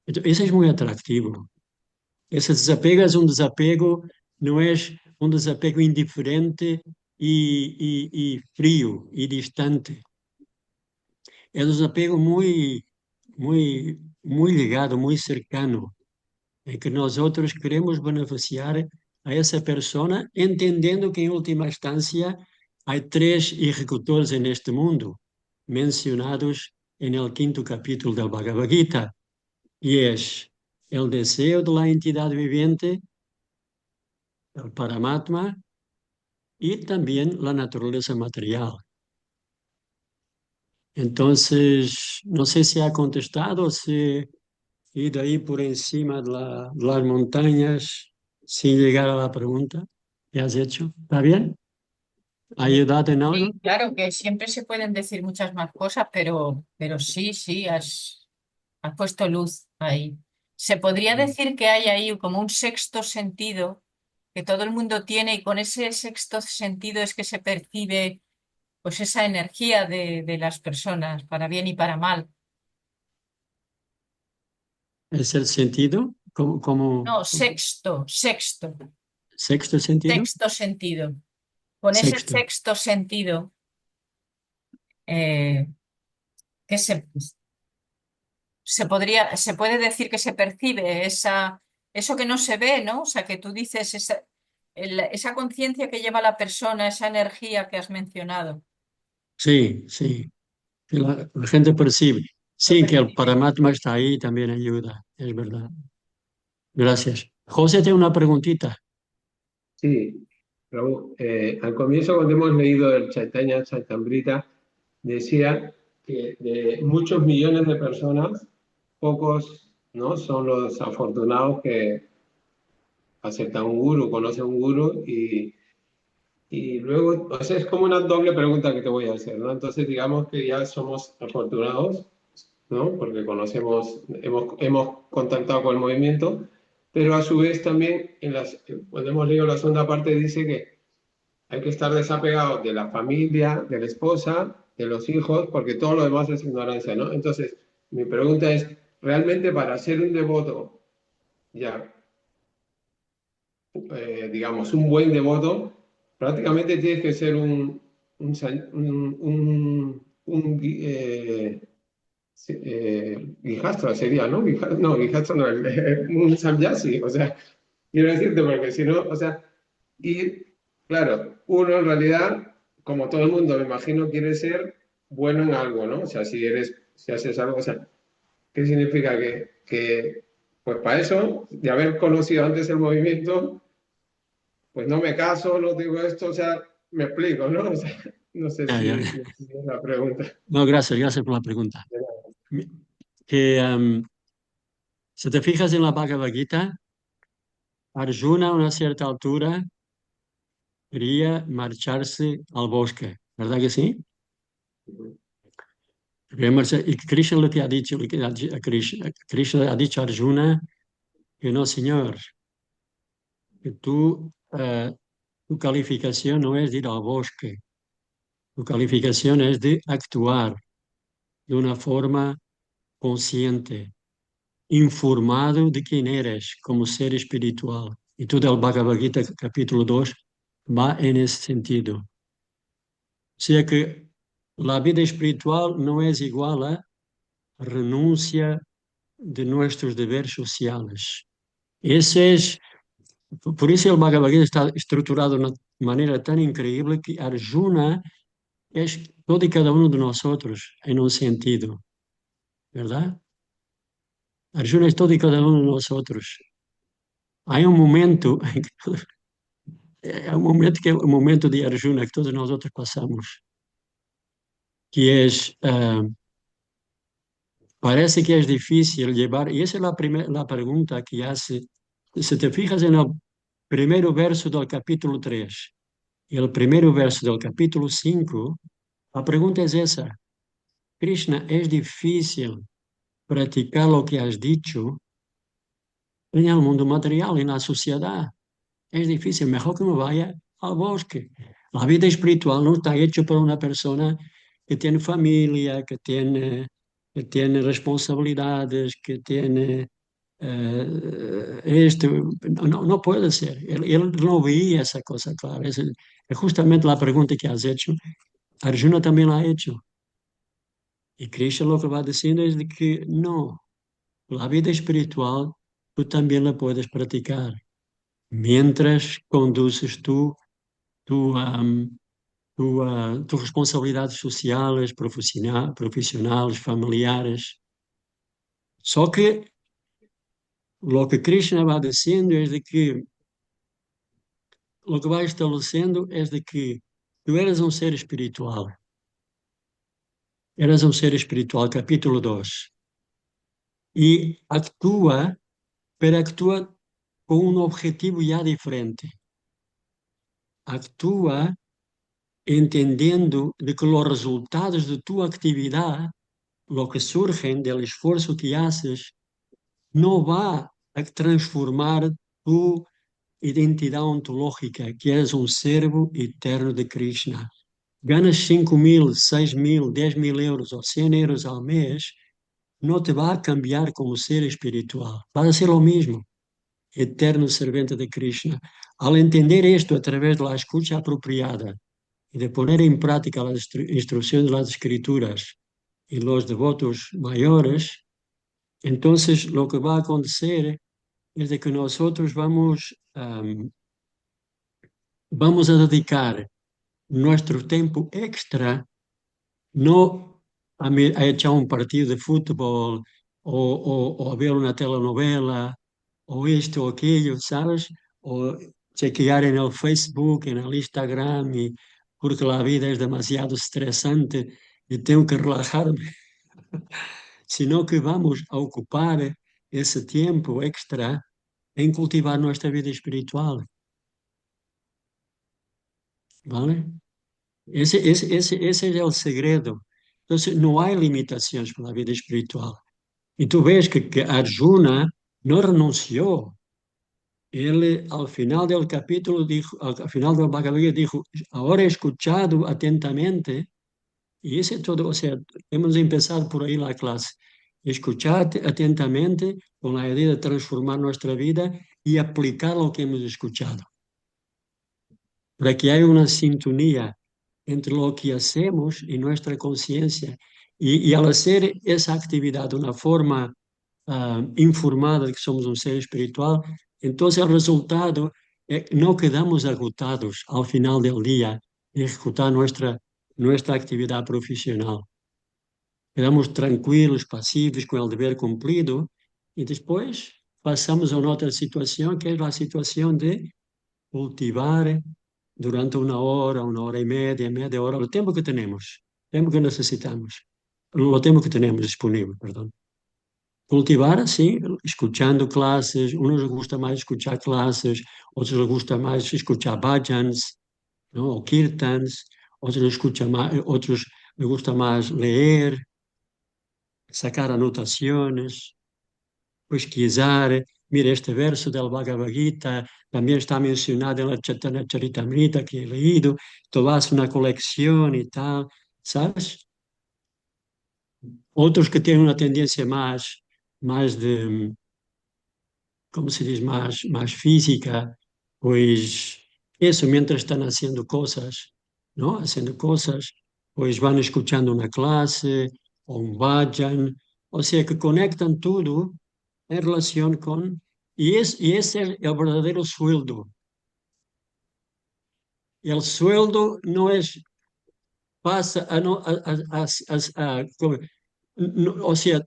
Entonces, eso es muy atractivo. Ese desapego es un desapego, no es un desapego indiferente y frío y distante. es un apego muy ligado, muy cercano, en que nosotros queremos beneficiar a esa persona, entendiendo que en última instancia hay tres ejecutores en este mundo, mencionados en el quinto capítulo del Bhagavad Gita, y es el deseo de la entidad viviente, el Paramatma, y también la naturaleza material. Entonces, no sé si ha contestado, si he ido ahí por encima de las montañas sin llegar a la pregunta que has hecho. ¿Está bien? ¿Ha ayudado en algo? Sí, claro que siempre se pueden decir muchas más cosas, pero sí, sí, has puesto luz ahí. Se podría decir que hay ahí como un sexto sentido que todo el mundo tiene y con ese sexto sentido es que se percibe pues esa energía de las personas, para bien y para mal. ¿Es el sentido? ¿Como No, sexto sexto sentido? sentido. Con ese Sexto. sexto sentido eh, que se puede decir que se percibe eso que no se ve, ¿no? O sea, que tú dices esa conciencia que lleva la persona, esa energía que has mencionado. Sí, sí. Que la gente percibe. Lo Sí, que el percibe. Paramatma está ahí también ayuda, es verdad. Gracias. José tiene una preguntita. Sí, Raúl, al comienzo cuando hemos leído el Chaitanya Chaitamrita, decía que de muchos millones de personas, pocos, ¿no?, son los afortunados que aceptan un guru, conocen un guru y luego, o sea, es como una doble pregunta que te voy a hacer, ¿no? Entonces digamos que ya somos afortunados, ¿no? Porque conocemos, hemos contactado con el movimiento, pero a su vez también, cuando hemos leído la segunda parte, dice que hay que estar desapegados de la familia, de la esposa, de los hijos, porque todo lo demás es ignorancia, ¿no? Entonces, mi pregunta es, ¿realmente para ser un devoto, ya, digamos, un buen devoto, prácticamente tienes que ser sí, Guijastra sería, ¿no? No, Guijastra no, un Samyasi, o sea, quiero decirte, porque si no, o sea, y claro, uno en realidad, como todo el mundo, me imagino, quiere ser bueno en algo, ¿no? O sea, si haces algo, o sea, ¿qué significa? Pues para eso, de haber conocido antes el movimiento, pues no me caso, no digo esto, o sea, me explico, ¿no? O sea, no sé Ya, ya. si es la pregunta. No, gracias, gracias por la pregunta. Que, si te fijas en la Bhagavad Gita, Arjuna a una cierta altura quería marcharse al bosque, ¿verdad que sí? Quería y Krishna lo que ha dicho, Krishna ha dicho a Arjuna que no, señor, que tu calificación no es de ir al bosque, tu calificación es de actuar de una forma consciente, informado de quién eres como ser espiritual. Y todo el Bhagavad Gita, capítulo 2, va en ese sentido. O sea que la vida espiritual no es igual a renuncia de nuestros deberes sociales. Ese es, por eso el Bhagavad Gita está estructurado de una manera tan increíble que Arjuna es todo y cada uno de nosotros en un sentido, ¿verdad? Arjuna es todo y cada uno de nosotros. Hay un momento, hay un momento de Arjuna que todos nosotros pasamos, que es, parece que es difícil llevar, y esa es la pregunta que hace, si te fijas en el primero verso del capítulo 3 y el primero verso del capítulo 5, la pregunta es esa, Krishna, ¿es difícil practicar lo que has dicho en el mundo material, en la sociedad? Es difícil, mejor que me vaya al bosque. La vida espiritual no está hecha para una persona que tiene familia, que tiene responsabilidades, que tiene esto. No, no puede ser. Él no veía esa cosa clara. Es justamente la pregunta que has hecho. Arjuna también la ha hecho. Y Krishna lo que va diciendo es de que no, la vida espiritual tú también la puedes practicar mientras conduces tu, am, tus responsabilidades sociales, profesionales, familiares. Só que lo que Krishna va diciendo es de que, lo que va estableciendo es de que tú eres um ser espiritual, capítulo 2, e actúa com um objetivo já diferente. Actúa entendendo de que os resultados de tua atividade, lo que surgen del esforço que haces, não va a transformar tu identidade ontológica, que és um servo eterno de Krishna. Ganas 5.000, 6.000, 10.000 euros ou 100 euros ao mês, não te vai cambiar como ser espiritual. Vai ser o mesmo, eterno servente de Krishna. Al entender esto a través de la escucha apropiada y de poner en práctica las instrucciones de las escrituras y los devotos mayores, entonces lo que va a acontecer es de que nosotros vamos a dedicar nuestro tiempo extra no a echar un partido de fútbol o a ver una telenovela o esto o aquello, ¿sabes? O chequear en el Facebook, en el Instagram, porque la vida es demasiado estresante y tengo que relajarme, sino que vamos a ocupar ese tiempo extra en cultivar nuestra vida espiritual, ¿vale? Ese es el segredo. Entonces, no hay limitaciones para la vida espiritual. Y tú ves que Arjuna no renunció. Él al final del capítulo dijo, al final del Bhagavad Gita dijo, ahora he escuchado atentamente, y ese todo, o sea, hemos empezado por ahí la clase. Escuchar atentamente con la idea de transformar nuestra vida y aplicar lo que hemos escuchado. Para que haya una sintonía entre lo que hacemos y nuestra conciencia. Y al hacer esa actividad de una forma informada de que somos un ser espiritual, entonces el resultado no quedamos agotados al final del día de ejecutar nuestra actividad profesional. Quedamos tranquilos, pasivos, con el deber cumplido, y después pasamos a una otra situación, que es la situación de cultivar durante una hora y media hora, el tiempo que tenemos, el tiempo que necesitamos, el tiempo que tenemos disponible, perdón. Cultivar, sim, escuchando clases, unos les gusta mais escuchar clases, outros les gusta mais escuchar bhajans, ¿no? O kirtans, outros les gusta mais ler, sacar anotaciones, pesquisar. Mira, este verso del Bhagavad Gita también está mencionado en la Chaitanya Charitamrita que he leído, tú haces una colección y tal, ¿sabes? Outros que têm uma tendência mais de, como se diz, mais física, pois isso, mientras estão haciendo cosas, ¿no? Haciendo cosas, pois van escuchando una clase o un bhajan, o sea que conectan tudo en relación con, y ese es el verdadero sueldo. El sueldo no es, pasa a, no, o sea,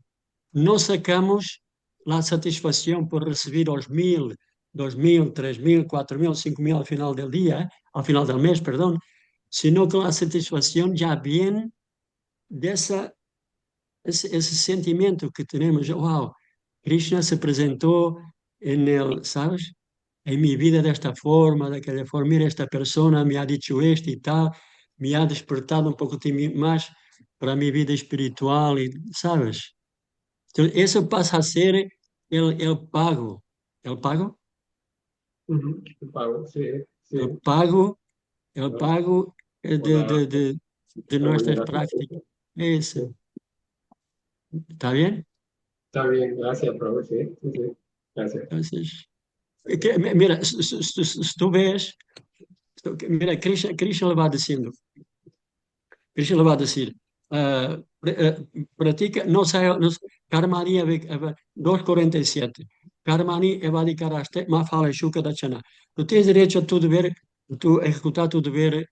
no sacamos la satisfacción por recibir los 1.000, 2.000, 3.000, 4.000, 5.000 al final del día, al final del mes, perdón, sino que la satisfacción ya viene de ese sentimiento que tenemos. Wow, Krishna se presentó ¿sabes? En mi vida de esta forma, de aquella forma. Mira, esta persona me ha dicho esto y tal, me ha despertado un poco más para mi vida espiritual, y, ¿sabes? Entonces, eso pasa a ser el pago. ¿El pago? El pago, sí, sí. El pago de nuestras prácticas. Eso. ¿Está bien? Está bien, gracias, profe, sí, sí, sí. Gracias. Entonces, mira, si tú ves, mira, Krishna le va diciendo, Krishna le va a decir, pratica, Karmani 2,47. Karmani evadikaraste, ma fala shuka dachana. Tu tens direito a tu dever, tu executar tu dever,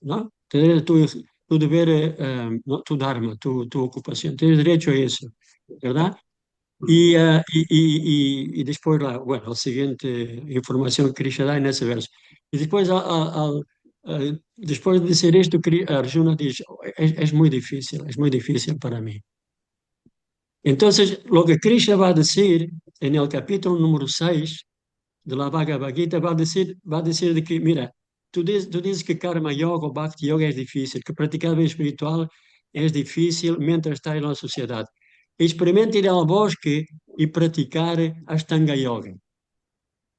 não? Tens direito a tu dever, tu dharma, tu ocupação. Tens direito a isso, verdade? E depois lá, bueno, a seguinte informação que Krishna dá é nesse verso. E depois, depois de dizer isto, Arjuna diz, é muy difícil para mí. Entonces, lo que Krishna va a decir en el capítulo número 6 de la Bhagavad Gita, va a decir de que, mira, tú dices que Karma Yoga o Bhakti Yoga es difícil, que practicar vida espiritual es difícil mientras está en la sociedad. Experimenta ir al bosque y practicar Ashtanga Yoga.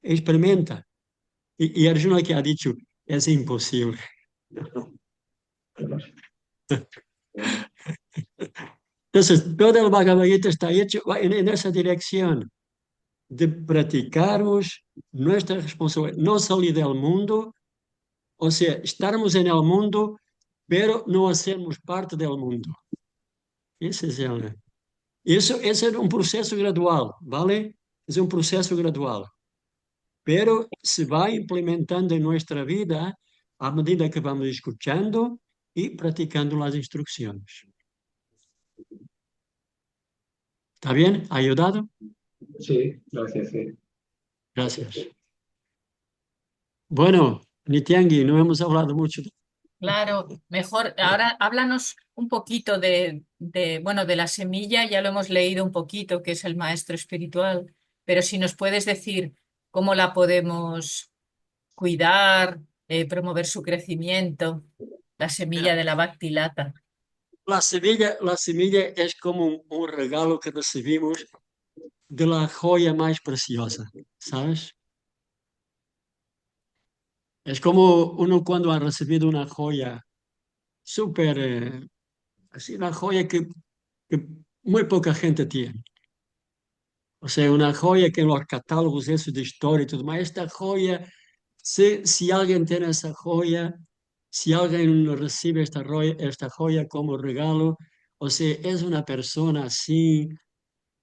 Experimenta. Y Arjuna que ha dicho, es imposible. Entonces, todo el Bhagavad Gita está hecho en esa dirección de practicarmos nuestra responsabilidad, no salir del mundo, o sea, estarmos en el mundo, pero no hacermos parte del mundo. Ese es ese es un proceso gradual, ¿vale? Es un proceso gradual, pero se va implementando en nuestra vida a medida que vamos escuchando y practicando las instrucciones. ¿Está bien? ¿Ha ayudado? Sí, gracias, sí. Gracias. Bueno, Nityangi, no hemos hablado mucho. Claro, mejor. Ahora háblanos un poquito bueno, de la semilla, ya lo hemos leído un poquito, que es el maestro espiritual, pero si nos puedes decir cómo la podemos cuidar, promover su crecimiento, la semilla de la Bhakti Lata. La semilla es como un regalo que recibimos de la joya más preciosa, ¿sabes? Es como uno cuando ha recibido una joya súper, así una joya que muy poca gente tiene. O sea, una joya que en los catálogos esos de historia y todo más, esta joya, si alguien tiene esa joya, si alguien recibe esta joya como regalo, o sea, es una persona así,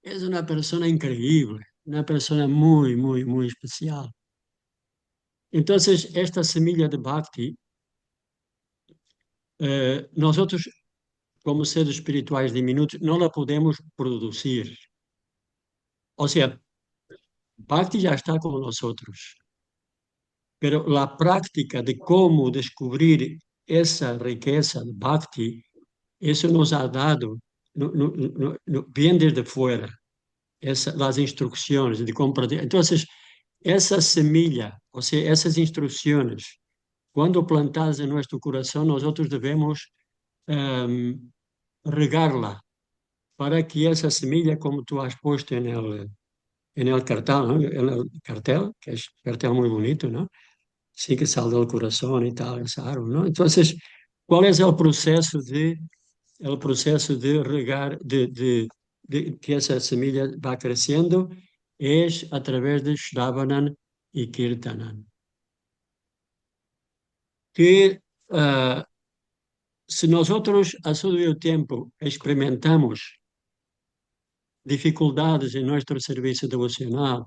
es una persona increíble, una persona muy, muy, muy especial. Entonces, esta semilla de Bhakti, nosotros como seres espirituais diminutos no la podemos producir. O sea, Bhakti ya está con nosotros, pero la práctica de cómo descubrir esa riqueza de Bhakti, eso nos ha dado, bien desde fuera, las instrucciones de cómo practicar. Entonces, esa semilla, o sea, esas instrucciones, cuando plantadas en nuestro corazón, nosotros debemos regarla para que esa semilla, como tú has puesto en el cartel, ¿no? En el cartel, que es un cartel muy bonito, ¿no? Sí que sale del corazón y tal, esa árbol, ¿no? Entonces, ¿cuál es el proceso de regar, de que esa semilla va creciendo? Es a través de Shravanam y Kirtanan. Que si nosotros a su debido tiempo experimentamos dificuldades en nuestro servicio devocional,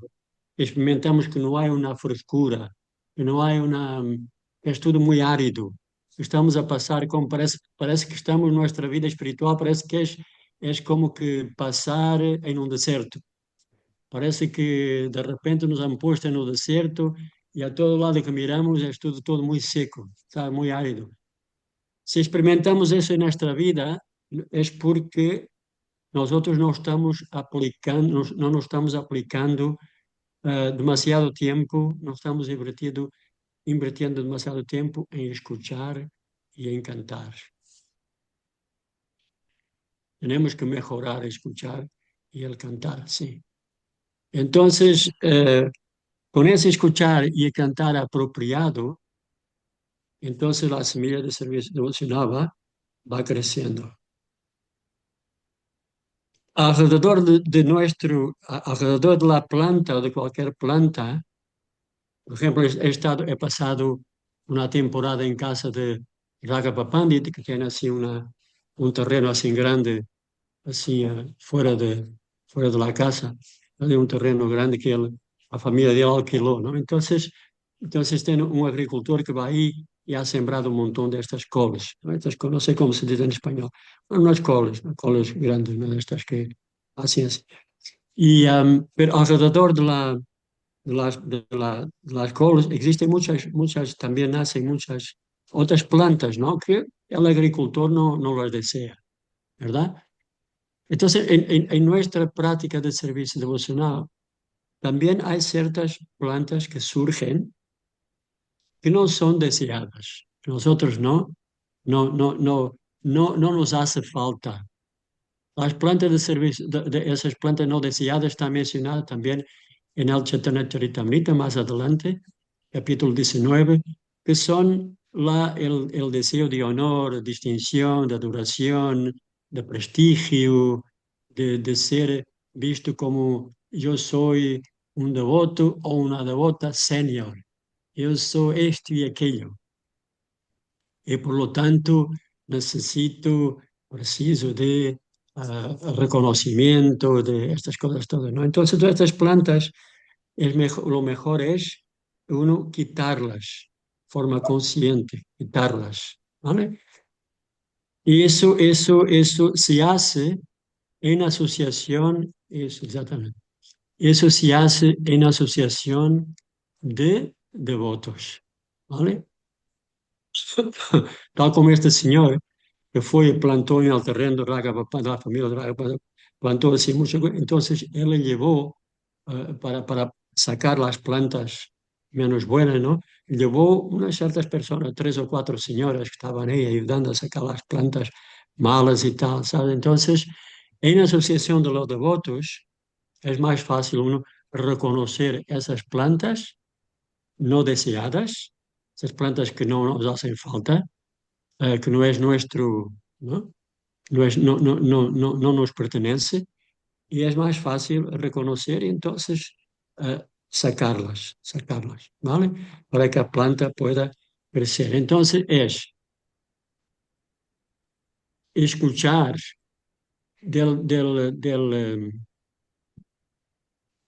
experimentamos que no hay una frescura, que no hay que es todo muy árido. Estamos a pasar como parece que estamos en nuestra vida espiritual, parece que es como que pasar en un desierto. Parece que de repente nos han puesto en un desierto y a todo lado que miramos es todo muy seco, está muy árido. Si experimentamos eso en nuestra vida, es porque nosotros no estamos aplicando, no nos estamos aplicando demasiado tiempo, no estamos invirtiendo demasiado tiempo en escuchar y en cantar. Tenemos que mejorar escuchar y el cantar, sí. Entonces, con ese escuchar y el cantar apropiado, entonces la semilla de servicio devocional va creciendo. Alrededor alrededor de la planta o de cualquier planta, por ejemplo, he pasado una temporada en casa de Raghuva Pandit, que tiene así una un terreno así grande, así fuera de la casa, había un terreno grande que la familia de él alquiló, ¿no? Entonces tiene un agricultor que va ahí y ha sembrado un montón de estas coles, ¿no? No sé cómo se dice en español, bueno, no es coles, ¿no? Coles grandes, ¿no? De estas que hacen así. Pero alrededor de las coles existen muchas, también nacen muchas otras plantas, ¿no? Que el agricultor no las desea, ¿verdad? Entonces, en nuestra práctica de servicio devocional, también hay ciertas plantas que surgen que no son deseadas. Nosotros no nos hace falta. Las plantas de servicio, esas plantas no deseadas están mencionadas también en el Chaitanya Charitamrita más adelante, capítulo 19, que son el deseo de honor, distinción, de adoración, de prestigio, de ser visto como yo soy un devoto o una devota senior. Yo soy esto y aquello. Y por lo tanto preciso de reconocimiento de estas cosas todas, ¿no? Entonces, todas estas plantas, lo mejor es uno quitarlas, forma consciente, quitarlas, ¿vale? Y eso se hace en asociación, eso exactamente, eso se hace en asociación de devotos, ¿vale? Tal como este señor que fue y plantó en el terreno de la familia de Ragapapa, plantó así mucho. Entonces él le llevó para sacar las plantas menos buenas, ¿no? Llevó unas ciertas personas, 3 o 4 señoras que estaban ahí ayudando a sacar las plantas malas y tal, ¿sabes? Entonces, en asociación de los devotos, es más fácil uno reconocer esas plantas no deseadas, esas plantas que no nos hacen falta, que no es nuestro, ¿no? No nos pertenece y es más fácil reconocer y entonces sacarlas, ¿vale? Para que la planta pueda crecer. Entonces es escuchar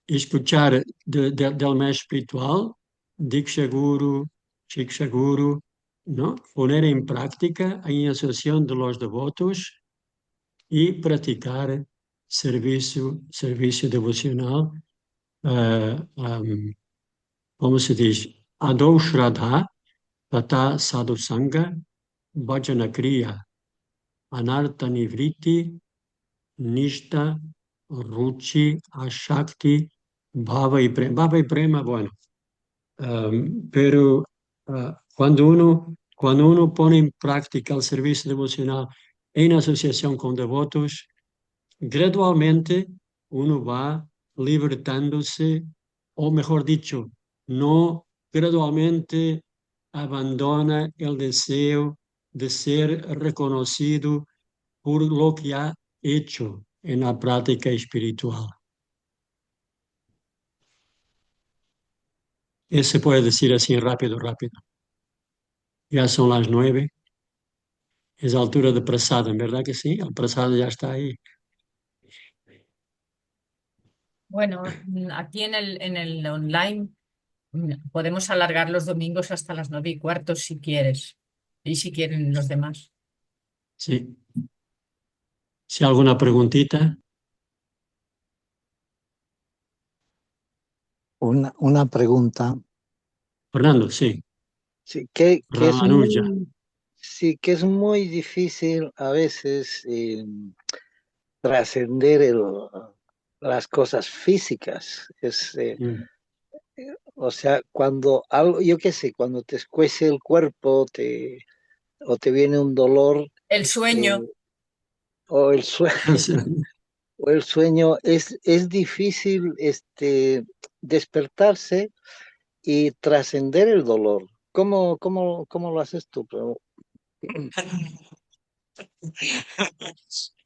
escuchar del maestro espiritual, Diksha Guru, Shiksha Guru, ¿no? Poner en práctica en asociación de los devotos y praticar servicio devocional, como se dice, Adho Shraddha, Tata Sadhu Sangha, Bhajana Kriya, Anartha Nivriti, Nishta, Ruchi, Ashakti, Bhava y Prema. Bhava y Prema, bueno, pero cuando uno pone en práctica el servicio devocional en asociación con devotos, gradualmente uno va libertándose, o mejor dicho, no gradualmente abandona el deseo de ser reconocido por lo que ha hecho en la práctica espiritual. Eso se puede decir así rápido. Ya son las 9, es altura de prasada, ¿en verdad que sí? El prasada ya está ahí. Bueno, aquí en el online podemos alargar los domingos hasta las 9:15 si quieres. Y si quieren los demás. Sí. Si hay alguna preguntita, Una pregunta. Fernando, sí. Sí, que es Ramanuja. sí, que es muy difícil a veces trascender las cosas físicas. Mm. O sea, cuando algo, yo qué sé, cuando te escuece el cuerpo o te viene un dolor El eh, sueño. o el sueño, o el sueño es difícil despertarse y trascender el dolor. ¿Cómo lo haces tú?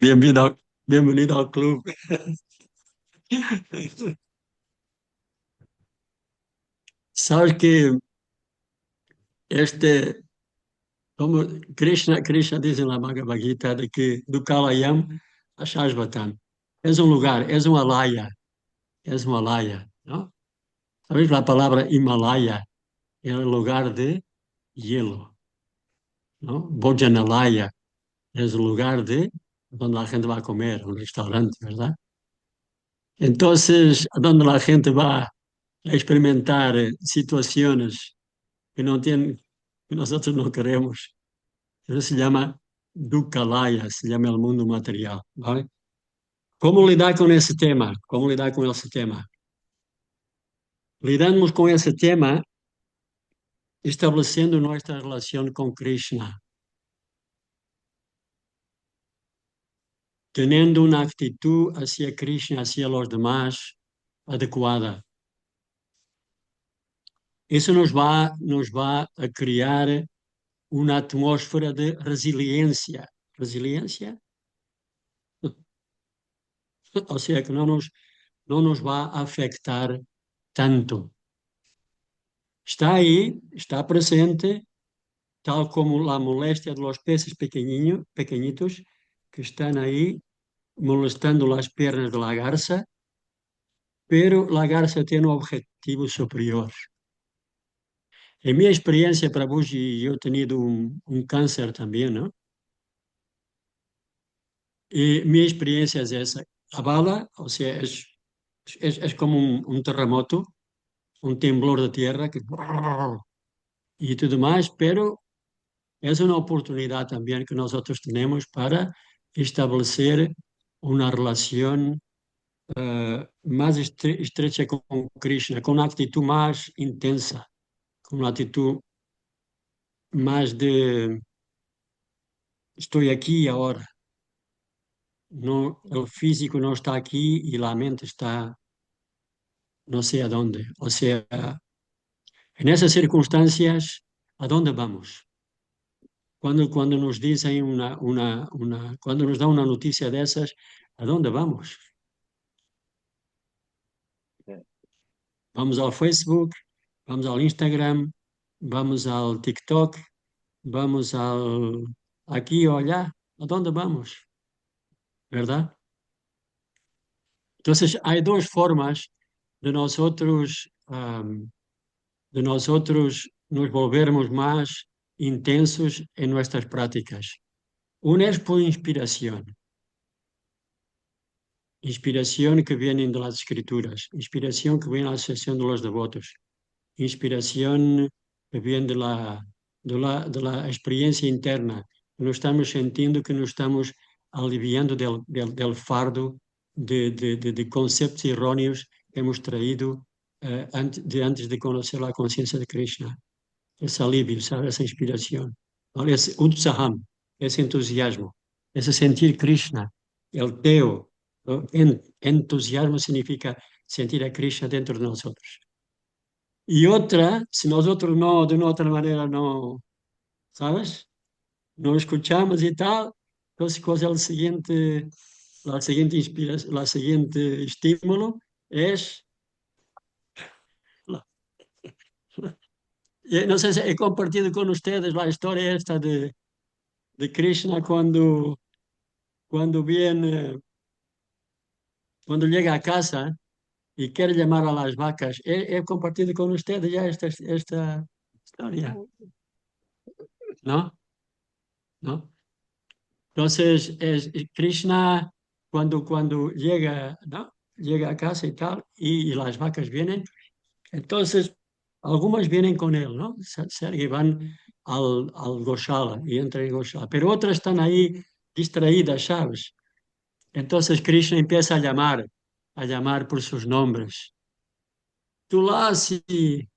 Bienvenido al club. Sabes que este, Como Krishna diz na Bhagavad Gita de que do Kalayam a Shashvatam. És um lugar, és um alaya, não? Sabes a palavra Himalaya? É um lugar de hielo, não? Bhojanalaya é um lugar de onde a gente vai comer, um restaurante, ¿verdad? Entonces, donde a gente vai a experimentar situações que não tem, que nós não queremos. Eso se llama Dukkalaya, se llama el mundo material, ¿vale? ¿Cómo lidar con ese tema? ¿Cómo lidar con ese tema? Lidamos con ese tema estableciendo nuestra relación con Krishna, teniendo una actitud hacia Krishna, hacia los demás, adecuada. Eso nos va a crear una atmósfera de resiliencia. ¿Resiliencia? O sea que no nos va a afectar tanto. Está ahí, está presente, tal como la molestia de los peces pequeñitos que están ahí molestando las piernas de la garza, pero la garza tiene un objetivo superior. En mi experiencia, Prabhuji, yo he tenido un cáncer también, ¿no? Y mi experiencia es esa. La bala, o sea, es como un terremoto, un temblor de tierra que, y todo más, pero es una oportunidad también que nosotros tenemos para establecer una relación más estrecha con Krishna, con una actitud más intensa, con una actitud más de estoy aquí y ahora. No, el físico no está aquí y la mente está no sé a dónde. O sea, en esas circunstancias, ¿a dónde vamos? Cuando nos dicen cuando nos dan una noticia de esas, ¿a dónde vamos? Vamos ao Facebook, vamos ao Instagram, vamos ao TikTok, vamos aquí o allá. ¿A dónde vamos? ¿Verdad? Entonces, hay dos formas de nosotros, de nosotros nos volvermos más intensos en nuestras prácticas. Una es por inspiración. Inspiración que viene de las escrituras, inspiración que viene de la asociación de los devotos, inspiración que viene de la experiencia interna. Nos estamos sintiendo que nos estamos aliviando del fardo de conceptos erróneos que hemos traído antes de conocer la conciencia de Krishna. Ese alivio, ¿sabes? Esa inspiración. ¿Vale? Ese utsaham, ese entusiasmo, ese sentir Krishna, el teo. Entusiasmo significa sentir a Krishna dentro de nosotros. Y otra, si nosotros no, de una otra manera no, ¿sabes? No escuchamos y tal, entonces ¿cuál es la siguiente inspiración, la siguiente estímulo? Es, no sé si he compartido con ustedes la historia esta de Krishna cuando viene, cuando llega a casa y quiere llamar a las vacas. He compartido con ustedes ya esta historia, ¿no? ¿No? Entonces, Krishna, cuando llega, ¿no? Llega a casa y tal, y las vacas vienen, entonces algunas vienen con él, ¿no? Y van al Goshala y entran en Goshala, pero otras están ahí distraídas, ¿sabes? Entonces Krishna empieza a llamar por sus nombres. Tulasi,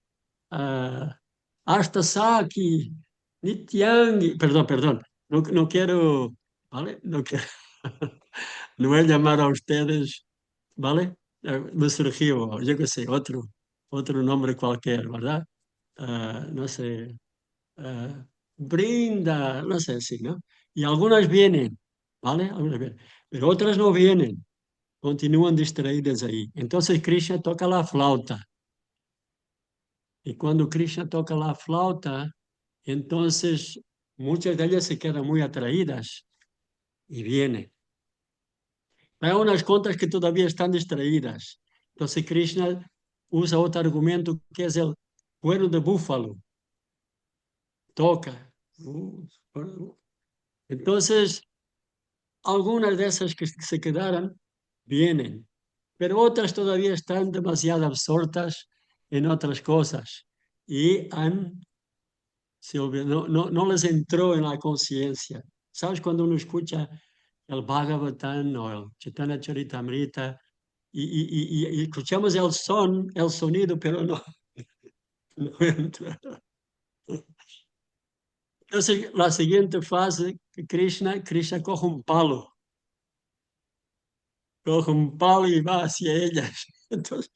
hasta Saki, Nityangi, perdón, no quiero, ¿vale? No quiero, no voy a llamar a ustedes, ¿vale? Me surgió, yo qué sé, otro nombre cualquier, ¿verdad? No sé, Brinda, no sé, sí, ¿no? Y algunas vienen, ¿vale? Algunas vienen, pero otras no vienen, continúan distraídas ahí. Entonces Krishna toca la flauta. Y cuando Krishna toca la flauta, entonces muchas de ellas se quedan muy atraídas y vienen. Hay unas cuantas que todavía están distraídas. Entonces Krishna usa otro argumento que es el cuero de búfalo. Toca. Entonces, algunas de esas que se quedaron vienen, pero otras todavía están demasiado absortas en otras cosas y no les entró en la conciencia. ¿Sabes cuando uno escucha el Bhagavatam o el Chaitanya Charitamrita y escuchamos el sonido, pero no entra? Entonces, la siguiente fase, Krishna coge un palo y va hacia ellas. Entonces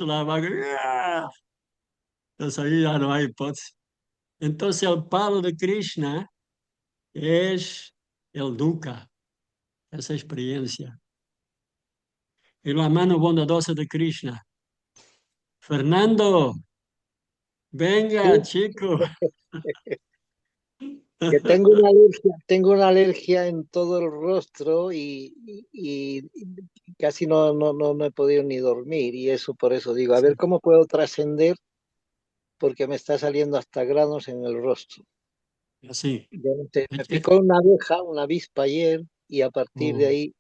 la vaca, ¡ah! Entonces ahí ya no hay hipótesis. Entonces el palo de Krishna es el dukkha, esa experiencia. Y la mano bondadosa de Krishna. Fernando, venga, Sí, chico. que tengo una alergia en todo el rostro y casi no he podido ni dormir. Y eso por eso digo, a ver cómo puedo trascender porque me está saliendo hasta granos en el rostro. Así. Yo no sé, me picó una abeja, una avispa ayer y a partir de ahí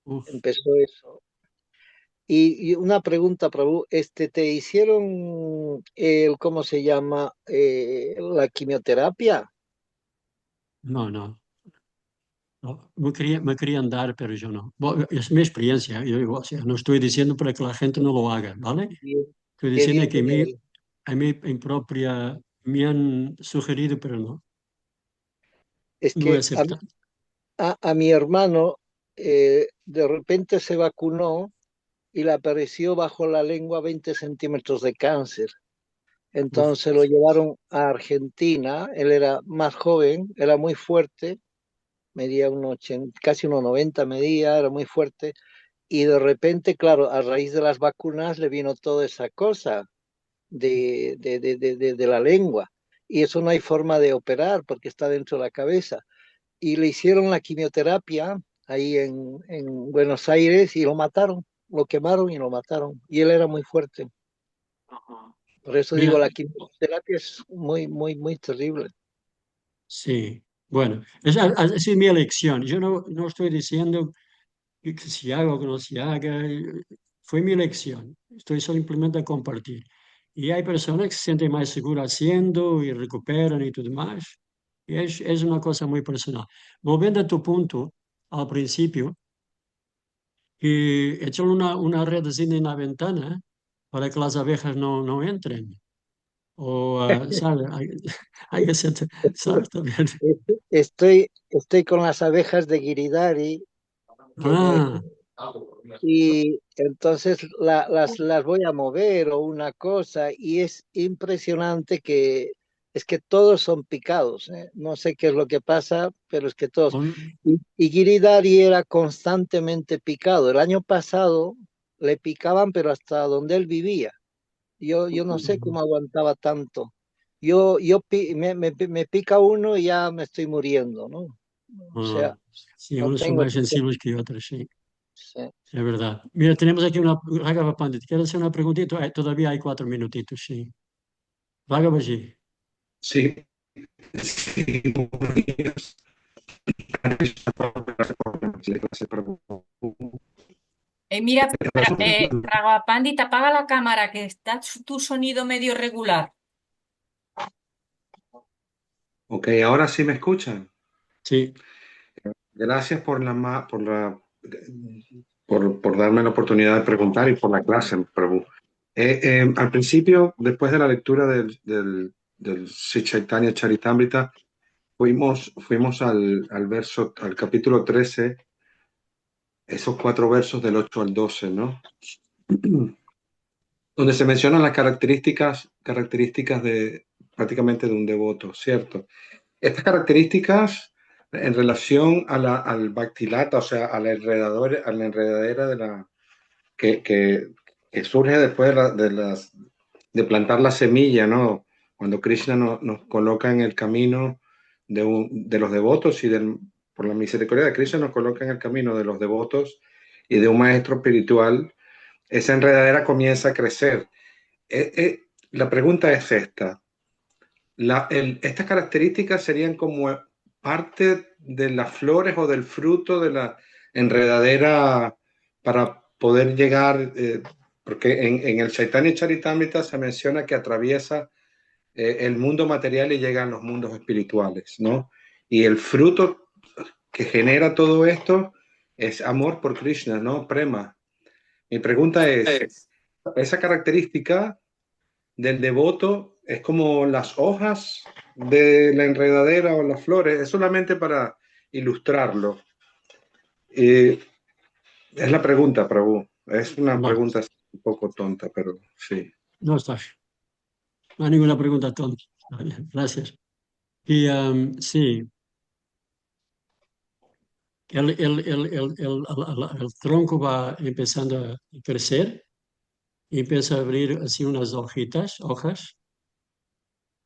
Uf, empezó eso. Y una pregunta, Prabhu, ¿te hicieron cómo se llama, la quimioterapia? no. Me querían dar, pero yo no. Bueno, es mi experiencia. Yo digo, o sea, no estoy diciendo para que la gente no lo haga, ¿vale? Bien, Estoy qué diciendo bien que que me... a mí en propia me han sugerido, pero Es no he que aceptado. a mi hermano de repente se vacunó y le apareció bajo la lengua 20 centímetros de cáncer. Uf, Entonces lo llevaron a Argentina. Él era más joven, era muy fuerte, medía casi 1,90 medía, era muy fuerte. Y de repente, claro, a raíz de las vacunas le vino toda esa cosa de la lengua. Y eso no hay forma de operar porque está dentro de la cabeza. Y le hicieron la quimioterapia ahí en Buenos Aires y lo mataron, lo quemaron y lo mataron. Y él era muy fuerte. Por eso digo, mira, la quimioterapia es muy terrible. sí, bueno, esa es mi elección. Yo no estoy diciendo que si haga o que no se haga. Fue mi elección. Estoy simplemente a compartir. Y hay personas que se sienten más seguras haciendo y recuperan y todo más. Y es una cosa muy personal. Volviendo a tu punto, al principio, que echan una red así en la ventana para que las abejas no entren. O, ¿sabes? Hay que ser, ¿sabes? También. Estoy con las abejas de Giridari que me, Ah, y entonces las voy a mover o una cosa y es impresionante que es que todos son picados, ¿eh? No sé qué es lo que pasa, pero es que todos. con- Y Giridari era constantemente picado. El año pasado le picaban, pero hasta donde él vivía. Yo no sé cómo aguantaba tanto. Me pica uno y ya me estoy muriendo, ¿no? O ah, sea, sí, no unos son tengo más defensa. sensibles que otros, sí. Es verdad. Mira, tenemos aquí una Raghav Pandit. ¿Quieres hacer una preguntita? Todavía hay 4 minutitos, sí. Raghav, Sí, sí, buenos días. Mira, Ragapandi, te apaga la cámara, que está tu sonido medio regular. Ok, ahora sí me escuchan. sí. Gracias por darme la oportunidad de preguntar y por la clase, Prabhu. Al principio, después de la lectura del Sri Chaitanya Charitamrita, fuimos al capítulo 13, esos 4 versos del 8 al 12, ¿no? Donde se mencionan las características prácticamente de un devoto, ¿cierto? Estas características en relación al Bhaktilata, o sea, a la enredadera que surge después de plantar la semilla, ¿no? cuando Krishna nos coloca en el camino de los devotos por la misericordia de Krishna nos coloca en el camino de los devotos y de un maestro espiritual, esa enredadera comienza a crecer. La pregunta es esta. Estas características serían como parte de las flores o del fruto de la enredadera para poder llegar, porque en el Chaitanya Charitamrita se menciona que atraviesa el mundo material y llega a los mundos espirituales, ¿no? Y el fruto que genera todo esto es amor por Krishna, ¿no? Prema. Mi pregunta es, esa característica del devoto es como las hojas de la enredadera o las flores, es solamente para ilustrarlo. Es la pregunta, Prabhu. Es una Vale. pregunta un poco tonta, pero sí. No está. No hay ninguna pregunta tonta. Está bien, gracias. Y sí, el tronco va empezando a crecer y empieza a abrir así unas hojas,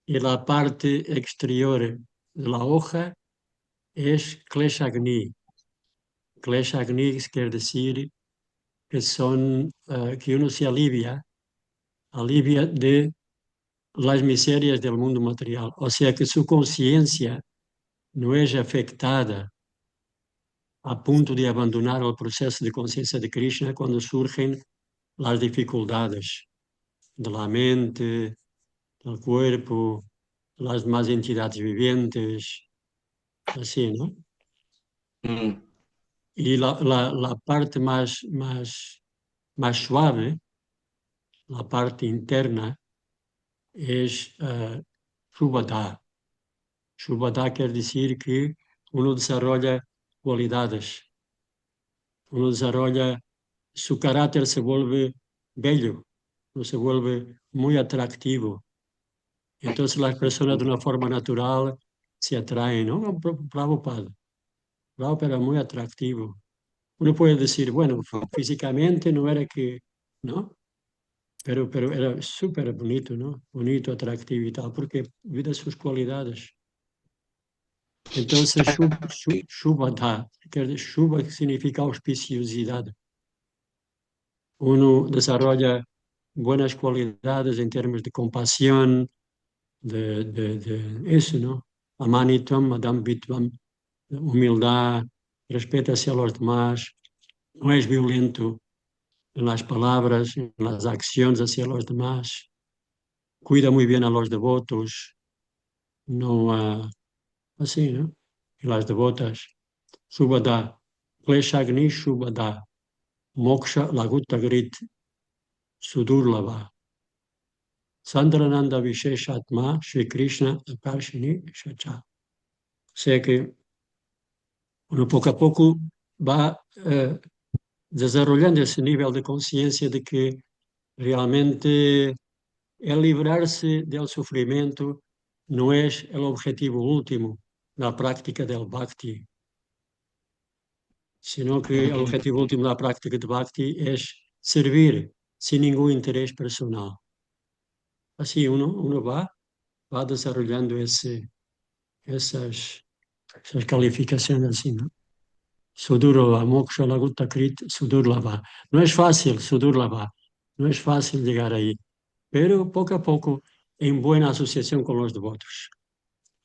y la parte exterior de la hoja es Kleshagni. Kleshagni quiere decir que que uno se alivia de las miserias del mundo material. O sea que su conciencia no es afectada a punto de abandonar el proceso de conciencia de Krishna cuando surgen las dificultades de la mente, del cuerpo, las más entidades vivientes, así, ¿no? Mm. Y la parte más suave, la parte interna, es Shubhada. Shubhada quer decir que uno desarrolla cualidades, uno desarrolla, su carácter se vuelve bello, uno se vuelve muy atractivo. Entonces las personas de una forma natural se atraen, ¿no? Prabhupada. Prabhupada era muy atractivo. Uno puede decir, bueno, físicamente no era que, ¿no? Pero era súper bonito, ¿no? Bonito, atractivo y tal, porque vive sus cualidades. Entonces, Shubhada, Shubha significa auspiciosidad. Uno desarrolla buenas cualidades en términos de compasión, de eso, ¿no? Amanitam, Adambitvam, humildad, respeto hacia los demás, no es violento en las palabras, en las acciones hacia los demás, cuida muy bien a los devotos, no así, ¿no? Y las devotas. Subhada, Kleshagni Subhada, Moksha Laguta Grit, Sudurlava, Sandrananda Visheshatma, Shri Krishna Akarshini Shacha. O sea que uno poco a poco va desarrollando ese nivel de conciencia de que realmente el librarse del sufrimiento no es el objetivo último de la práctica del bhakti, sino que el objetivo último de la práctica de bhakti es servir sin ningún interés personal. Así uno va desarrollando esas calificaciones así, ¿no? Sudurlava, Moksha Laguta Krit, Sudurlava. No es fácil, Sudurlava, no es fácil llegar ahí, pero poco a poco, en buena asociación con los devotos.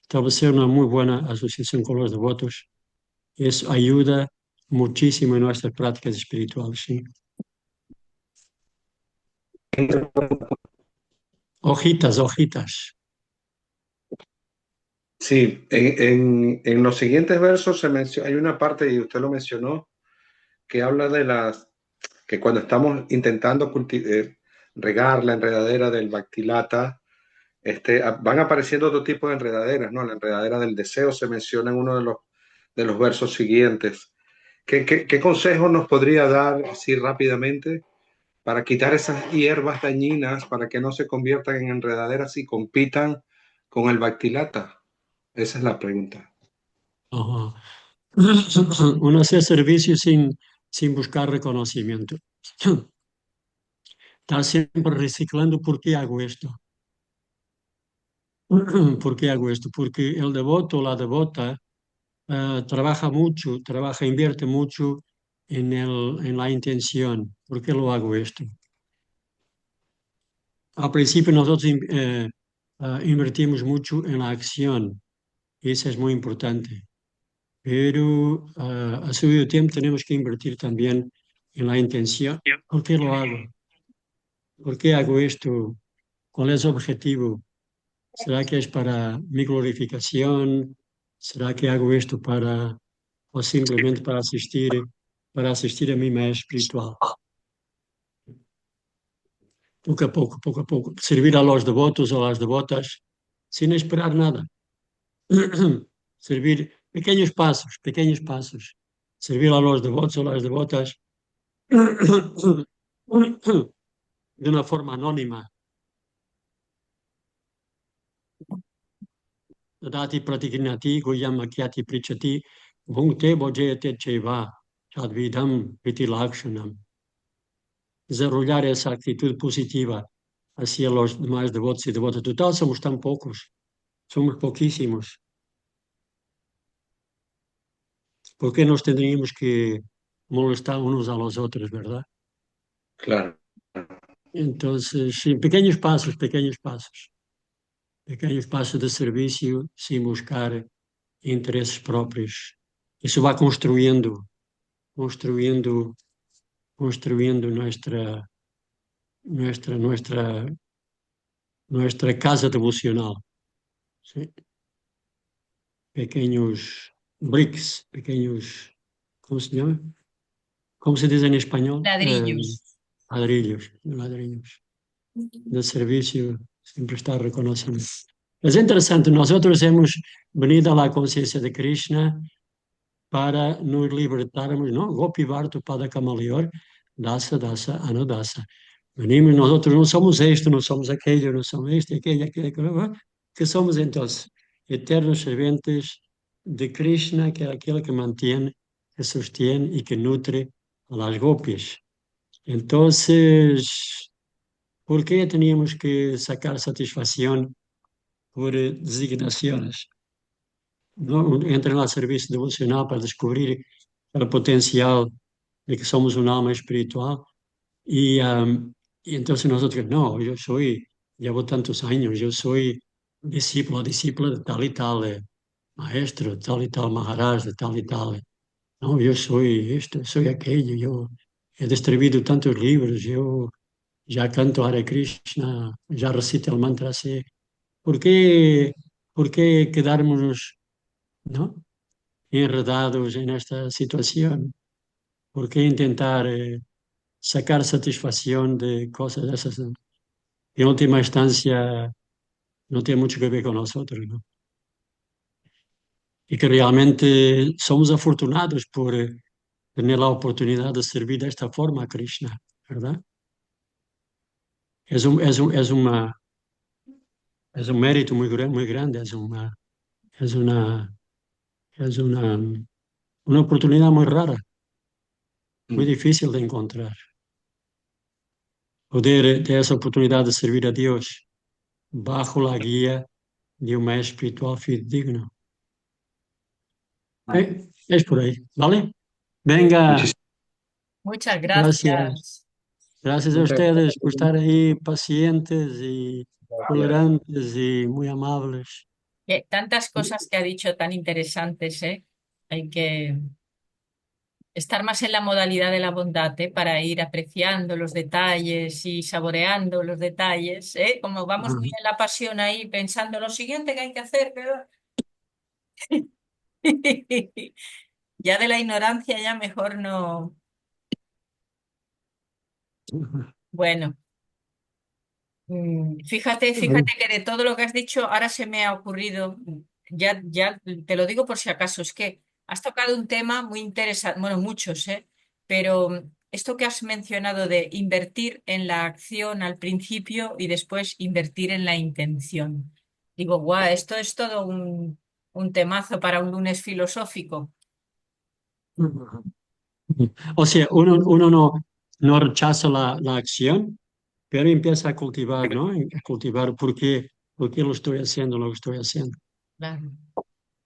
Establecer una muy buena asociación con los devotos, eso ayuda muchísimo en nuestras prácticas espirituales, ¿sí? Hojitas. Sí, en los siguientes versos hay una parte, y usted lo mencionó, que habla que cuando estamos intentando regar la enredadera del Bhaktilata, van apareciendo otro tipo de enredaderas, ¿no? La enredadera del deseo se menciona en uno de los versos siguientes. ¿Qué consejo nos podría dar así rápidamente para quitar esas hierbas dañinas, para que no se conviertan en enredaderas y compitan con el Bhaktilata? Esa es la pregunta. Ajá. Uno hace servicio sin buscar reconocimiento. Está siempre reciclando, ¿por qué hago esto? ¿Por qué hago esto? Porque el devoto o la devota trabaja mucho, invierte mucho en la intención. ¿Por qué lo hago esto? Al principio nosotros invertimos mucho en la acción, y eso es muy importante. Pero a su debido tiempo tenemos que invertir también en la intención. ¿Por qué lo hago? ¿Por qué hago esto? ¿Cuál es el objetivo? ¿Será que es para mi glorificación? ¿Será que hago esto para, o simplemente para asistir a mi maestro espiritual? Pouco a pouco. Servir a los devotos o a las devotas sin esperar nada. Servir pequeños pasos. Servir a los devotos o a las devotas de una forma anónima. Dati pratikinati, goyam makyati prichati, bhungte bojayate cheva, chadvidam viti lakshanam. Desarrollar esa actitud positiva hacia los demás devotos y devotas. Total, somos tan pocos, somos poquísimos. ¿Por qué nos tendríamos que molestar unos a los otros, verdad? Claro. Entonces, sí, pequeños pasos, pequeños pasos de servicio sin buscar intereses propios. Eso va construyendo nuestra casa devocional. ¿Sí? Pequeños bricks, pequeños, ¿cómo se llama? ¿Cómo se dice en español? Ladrillos. Ladrillos de servicio, siempre está reconociendo. Es interesante, nosotros hemos venido a la conciencia de Krishna para nos libertarmos, ¿no? Gopi Vartu Pada Kamalior, Dasa, Dasa, Anudasa. Venimos, nosotros no somos esto, no somos aquello, no somos esto, aquello, que somos entonces eternos servidores de Krishna, que es aquel que mantiene, que sostiene y que nutre a las gopis. Entonces, ¿por qué teníamos que sacar satisfacción por designaciones? ¿No? Entran al servicio devocional para descubrir el potencial de que somos un alma espiritual. Y entonces nosotros, no, llevo tantos años, yo soy discípulo de tal y tal maestro, de tal y tal Maharaj, de tal y tal. No, yo soy esto, soy aquello, yo he distribuido tantos libros, yo ya canto Hare Krishna, ya recito el mantra así. ¿Por qué, por qué quedarnos, ¿no? enredados en esta situación? ¿Por qué intentar sacar satisfacción de cosas de esas? En última instancia, no tiene mucho que ver con nosotros, ¿no? Y que realmente somos afortunados por tener la oportunidad de servir de esta forma a Krishna, ¿verdad? Es un, es un, es una, es un mérito muy grande, es una, es una oportunidad muy rara, muy difícil de encontrar. Poder ter essa oportunidade de servir a Deus bajo la guía de un maestro espiritual fidedigno. Es por ahí, ¿vale? Venga, Muchas gracias. gracias. Gracias a Muchas ustedes gracias. por estar ahí pacientes y Gracias. tolerantes y muy amables. Tantas cosas que ha dicho tan interesantes, ¿eh? Hay que estar más en la modalidad de la bondad, ¿eh? Para ir apreciando los detalles y saboreando los detalles, ¿eh? Como vamos muy en la pasión ahí pensando lo siguiente que hay que hacer, pero ya de la ignorancia ya mejor no. Bueno, fíjate que de todo lo que has dicho ahora se me ha ocurrido, ya te lo digo por si acaso, es que has tocado un tema muy interesante, bueno, muchos, ¿eh? Pero esto que has mencionado de invertir en la acción al principio y después invertir en la intención. Digo, guau, esto es todo un temazo para un lunes filosófico. O sea, uno no rechaza la acción, pero empieza a cultivar, ¿no? A cultivar. ¿Por qué por qué lo estoy haciendo lo que estoy haciendo. Claro.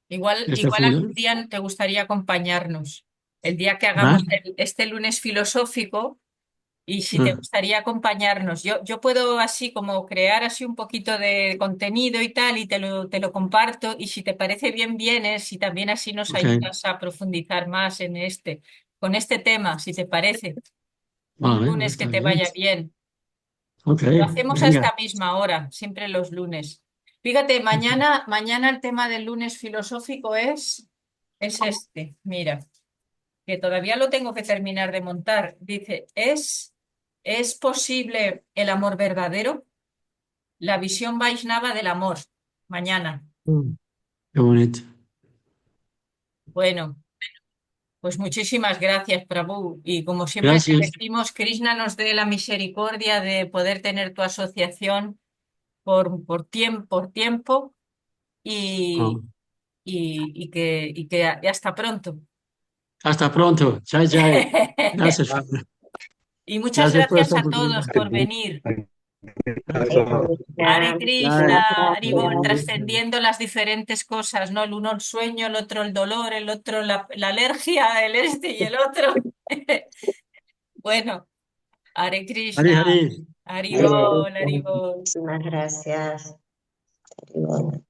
Igual Este algún día te gustaría acompañarnos. El día que hagamos este lunes filosófico, y si te gustaría acompañarnos, yo puedo así como crear así un poquito de contenido y tal, y te lo comparto, y si te parece bien, vienes y también así nos Ok. ayudas a profundizar más con este tema, si te parece. Un Vale, lunes que está te bien. vaya bien. Ok, Lo hacemos a venga. esta misma hora, siempre los lunes. Fíjate, mañana el tema del lunes filosófico es este, mira, que todavía lo tengo que terminar de montar. Dice, ¿es posible el amor verdadero? La visión Vaishnava del amor. Mañana. Qué bonito. Bueno, pues muchísimas gracias, Prabhu. Y como siempre te Gracias. decimos, Krishna nos dé la misericordia de poder tener tu asociación por tiempo y, Oh. y que hasta pronto. Hasta pronto. Chai, chai. Gracias. Y muchas Gracias por gracias esta a todos oportunidad. por venir. Gracias. Hare Chai. Krishna, Haribol, trascendiendo las diferentes cosas, ¿no? El uno el sueño, el otro el dolor, el otro la alergia, el este y el otro. Bueno, Hare Hari, Krishna, Hari. Haribol, Haribol. Muchísimas gracias. Haribo.